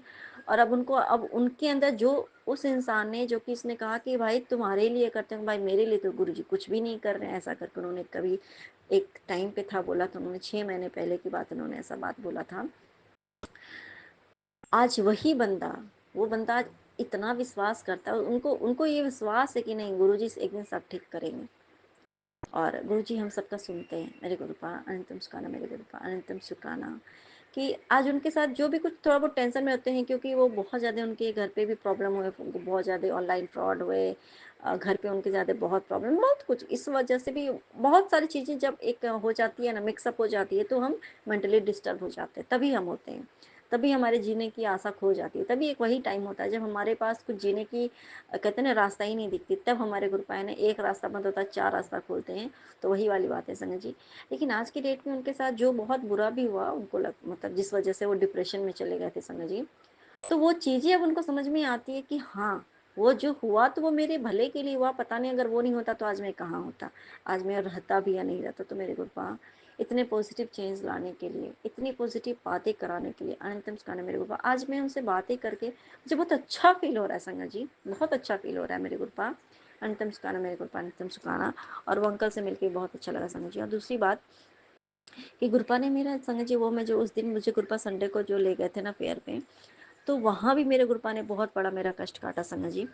और अब उनको, अब उनके अंदर जो उस इंसान ने, जो कि इसने कहा कि भाई तुम्हारे लिए करते हैं, भाई मेरे लिए तो गुरुजी कुछ भी नहीं कर रहे हैं, ऐसा करके उन्होंने कभी एक टाइम पे था बोला था उन्होंने, 6 महीने पहले की बात, उन्होंने ऐसा बात बोला था। आज वही बंदा, वो बंदा आज इतना विश्वास करता है, उनको उनको ये विश्वास है कि नहीं गुरुजी एक दिन सब ठीक करेंगे, और गुरुजी हम सबका सुनते हैं। मेरे गुरुपा अनंतम सुखाना, मेरे गुरुपा अनंतम सुखाना, कि आज उनके साथ जो भी कुछ थोड़ा बहुत टेंशन में होते हैं, क्योंकि वो बहुत ज़्यादा, उनके घर पे भी प्रॉब्लम हुए, उनको बहुत ज़्यादा ऑनलाइन फ्रॉड हुए, घर पे उनके ज़्यादा बहुत प्रॉब्लम, बहुत कुछ, इस वजह से भी बहुत सारी चीज़ें जब एक हो जाती है ना, मिक्सअप हो जाती है, तो हम मेंटली डिस्टर्ब हो जाते हैं, तभी हम होते हैं, तभी हमारे जीने की आशा खो जाती है, तभी एक वही टाइम होता है जब हमारे पास कुछ जीने की, कहते हैं ना, रास्ता ही नहीं दिखती, तब हमारे गुरु पाए ने एक रास्ता बंद होता है, 4 रास्ता खोलते हैं। तो वही वाली बात है संगत जी। लेकिन आज की डेट में उनके साथ जो बहुत बुरा भी हुआ, उनको मतलब जिस वजह से वो डिप्रेशन में चले गए थे संगत जी, तो वो चीज़ें अब उनको समझ में आती है कि हाँ, वो जो हुआ तो वो मेरे भले के लिए हुआ, पता नहीं अगर वो नहीं होता तो आज मैं कहाँ होता, आज मैं रहता भी या नहीं रहता। तो मेरे गुरुपा इतने पॉजिटिव चेंज लाने के लिए, इतनी पॉजिटिव बातें कराने के लिए, अनंतम सुखाना मेरे गुरुपा, आज मैं उनसे बातें करके मुझे बहुत अच्छा फील हो रहा है संगत जी, बहुत अच्छा फील हो रहा है मेरे गुरुपा अनंतम सुखाना, मेरे गुरुपा अनंतम सुखाना। और वो अंकल से मिलकर बहुत अच्छा लगा संगत जी। और दूसरी बात कि गुरुपा ने मेरा संगत जी, वो मैं जो उस दिन मुझे गुरुपा संडे को जो ले गए थे ना फेयर पे, तो वहाँ भी मेरे गुरुपा ने बहुत बड़ा मेरा कष्ट काटा संगत जी।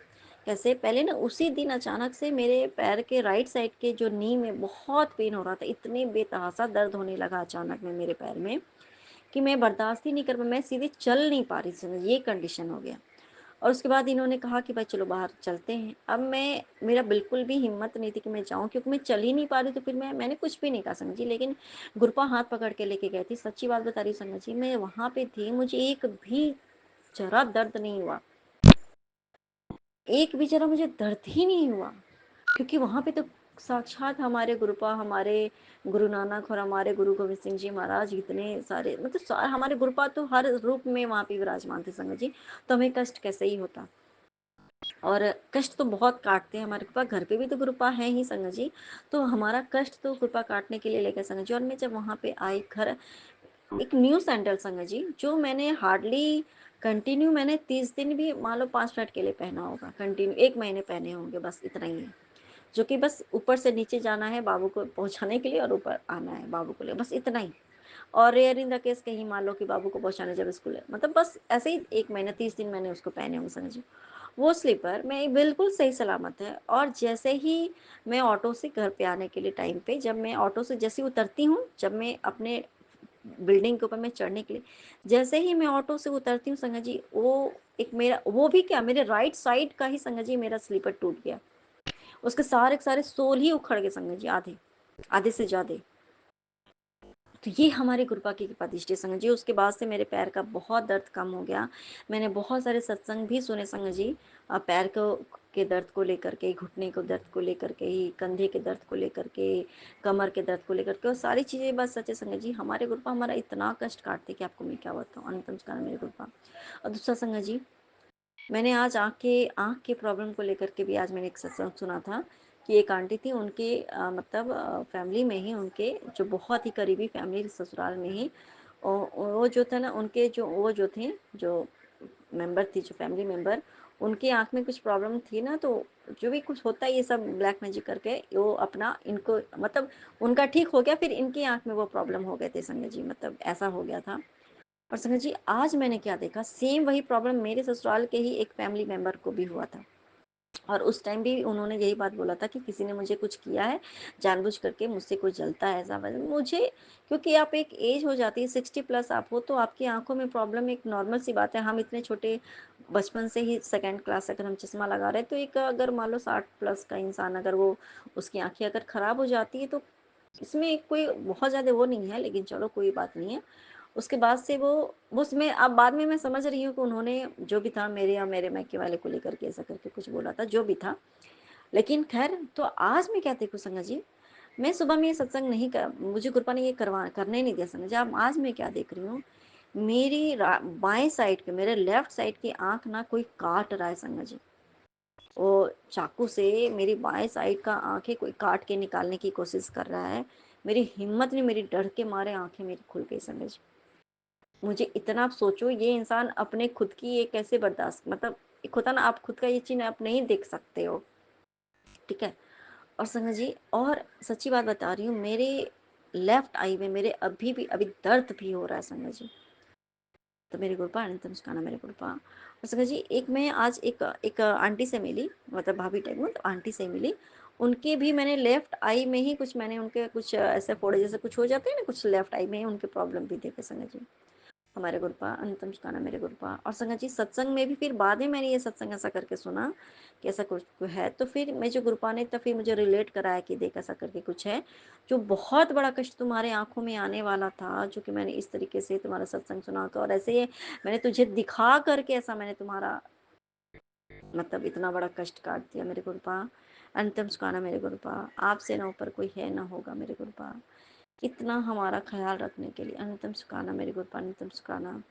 कैसे, पहले ना उसी दिन अचानक से मेरे पैर के राइट साइड के जो नी में बहुत पेन हो रहा था, इतने बेतहासा दर्द होने लगा अचानक में मेरे पैर में कि मैं बर्दाश्त ही नहीं कर पा, मैं सीधे चल नहीं पा रही थी, ये कंडीशन हो गया। और उसके बाद इन्होंने कहा कि भाई चलो बाहर चलते हैं। अब मैं, मेरा बिल्कुल भी हिम्मत नहीं थी कि मैं जाऊं, क्योंकि मैं चल ही नहीं पा रही, तो फिर मैंने कुछ भी नहीं कहा संगत जी। लेकिन गुरपा हाथ पकड़ के लेके गए थी, सच्ची बात बता रही संगत जी, मैं वहां पे थी, मुझे एक भी जरा दर्द नहीं हुआ, एक भी जरा मुझे दर्द ही नहीं हुआ, क्योंकि वहां पे तो साक्षात हमारे गुरुपा, हमारे गुरु नानक और हमारे गुरु गोविंद सिंह जी महाराज, इतने सारे, मतलब हमारे गुरुपा तो हर रूप में वहां पे विराजमान थे संगत जी। तो हमें कष्ट कैसे ही होता, और कष्ट तो बहुत काटते हैं हमारे गुरुपा, घर पे भी तो गुरुपा है ही संगत जी, तो हमारा कष्ट तो गुरुपा काटने के लिए लेकर संगत जी। और मैं जब वहां पे आई घर, एक न्यू सैंडल संगत जी, जो मैंने हार्डली कंटिन्यू, मैंने 30 दिन भी मान लो 5 मिनट के लिए पहना होगा, कंटिन्यू 1 महीने पहने होंगे, बस इतना ही है, जो कि बस ऊपर से नीचे जाना है बाबू को पहुंचाने के लिए, और ऊपर आना है बाबू को लिए, बस इतना ही। और रेयर इन द केस कहीं मान लो कि बाबू को पहुंचाने जब स्कूल है, मतलब बस ऐसे ही 1 महीने 30 दिन मैंने उसको पहने होंगे समझिए। वो स्लीपर मैं बिल्कुल सही सलामत है। और जैसे ही मैं ऑटो से घर पे आने के लिए टाइम पे, जब मैं ऑटो से जैसे ही उतरती हूँ, जब मैं अपने बिल्डिंग के ऊपर मैं चढ़ने के लिए, जैसे ही मैं ऑटो से उतरती हूँ संगत जी, वो एक मेरा, वो भी क्या, मेरे राइट साइड का ही संगत जी मेरा स्लीपर टूट गया, उसके सारे के सारे सोल ही उखड़ गए संगत जी, आधे आधे से ज्यादा। तो ये हमारी कृपा की कृपा दृष्टि संगत जी। उसके बाद से मेरे पैर का बहुत दर्द कम हो गया। मैंने बहुत सारे सत्संग भी सुने संगत जी, पैर को के दर्द को लेकर के, घुटने को दर्द को लेकर के ही, कंधे के दर्द को लेकर के, कमर के दर्द को लेकर के, और सारी चीज़ें बस सच्चे संगत जी, हमारे कृपा हमारा इतना कष्ट काटते कि आपको मैं क्या बताऊँ, अनंतम कारण मेरे कृपा। और दूसरा संगत जी, मैंने आज आँख के प्रॉब्लम को लेकर के भी आज मैंने एक सत्संग सुना था कि एक आंटी थी, उनके मतलब फैमिली में ही, उनके जो बहुत ही करीबी फैमिली ससुराल में ही, वो जो था ना, उनके जो वो जो थे, जो मेंबर थी, जो फैमिली मेंबर, उनकी आंख में कुछ प्रॉब्लम थी ना, तो जो भी कुछ होता है ये सब ब्लैक मैजिक करके वो अपना इनको, मतलब उनका ठीक हो गया, फिर इनकी आंख में वो प्रॉब्लम हो गए थे संगत जी, मतलब ऐसा हो गया था। और संगत जी आज मैंने क्या देखा, सेम वही प्रॉब्लम मेरे ससुराल के ही एक फैमिली मेंबर को भी हुआ था। और उस टाइम भी उन्होंने यही बात बोला था कि किसी ने मुझे कुछ किया है, जानबूझ करके मुझसे कुछ जलता है ऐसा वैसा मुझे, क्योंकि आप एक एज हो जाती है 60+ आप हो, तो आपकी आंखों में प्रॉब्लम एक नॉर्मल सी बात है। हम इतने छोटे बचपन से ही सेकंड क्लास अगर हम चश्मा लगा रहे हैं, तो एक अगर मान लो 60+ का इंसान, अगर वो उसकी आंखें अगर खराब हो जाती है, तो इसमें कोई बहुत ज़्यादा वो नहीं है, लेकिन चलो कोई बात नहीं है। उसके बाद से वो उसमें अब बाद में मैं समझ रही हूँ कि उन्होंने जो भी था मेरे या मेरे मायके वाले को लेकर के ऐसा करके कुछ बोला था, जो भी था। लेकिन खैर, तो आज मैं क्या देखूँ संगत जी, मैं सुबह में ये सत्संग नहीं कर, मुझे कृपा ने ये करने नहीं दिया संगत जी। अब आज मैं क्या देख रही हूँ, मेरी बाएं साइड के, मेरे लेफ्ट साइड की आंख ना कोई काट रहा है संगत जी। वो चाकू से मेरी बाएं साइड का आंखें कोई काट के निकालने की कोशिश कर रहा है। मेरी हिम्मत नहीं, मेरी डर के मारे आंखें मेरी खुल गई संगत जी। मुझे इतना, आप सोचो ये इंसान अपने खुद की ये कैसे बर्दाश्त, मतलब एक होता ना, आप खुद का ये चीज आप नहीं देख सकते हो, ठीक है। और संगत जी, और सच्ची बात बता रही हूँ, मेरे लेफ्ट आई में मेरे अभी भी अभी दर्द भी हो रहा है संगत जी। तो मेरे गुरपा अनंत मुस्काना मेरे गुरपा। और संगत जी, एक मैं आज एक आंटी से मिली, मतलब भाभी टाइप में, तो आंटी से मिली। उनके भी मैंने लेफ्ट आई में ही कुछ, मैंने उनके कुछ ऐसे फोड़े जैसे कुछ हो जाते हैं ना, कुछ लेफ्ट आई में ही उनके प्रॉब्लम भी देखे संगत जी। हमारे गुरपा अनंतम ठिकाना मेरे गुरपा। और संगत जी, सत्संग में भी फिर बाद में मैंने ये सत्संग ऐसा करके सुना कि ऐसा कुछ है, तो फिर मैं जो गुरपा ने तो फिर मुझे रिलेट कराया कि देख ऐसा करके कुछ है, जो बहुत बड़ा कष्ट तुम्हारे आंखों में आने वाला था, जो कि मैंने इस तरीके से तुम्हारा सत्संग सुना था, और ऐसे ही मैंने तुझे दिखा करके ऐसा मैंने तुम्हारा मतलब इतना बड़ा कष्ट काट दिया मेरे गुरपा। अंतम सुखाना मेरे गुरपा, आपसे ना ऊपर कोई है ना होगा मेरे गुरपा, इतना हमारा ख्याल रखने के लिए अनंतम सुखाना मेरे गुरपा, अनंतम सुखाना।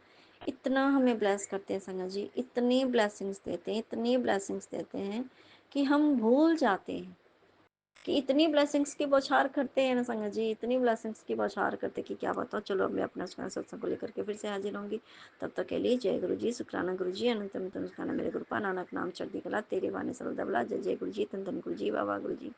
इतना हमें ब्लेस करते हैं संगत जी, इतनी ब्लेसिंग्स देते हैं, इतनी ब्लेसिंग्स देते हैं कि हम भूल जाते हैं कि इतनी ब्लेसिंग्स की बौछार करते हैं ना संगत जी, इतनी ब्लेसिंग्स की बौछार करते कि क्या बताओ। चलो, मैं अपना सत्संग को लेकर के फिर से हाजिर होंगी। तब तक के लिए जय गुरु जी, शुक्राना गुरु जी, अनंतम सुखाना मेरे गुरुपा, नानक नाम चढ़ती कला, तेरे वाने सरल दबला, जय जय गुरु जी, धन धन गुरु जी, बाबा गुरु जी।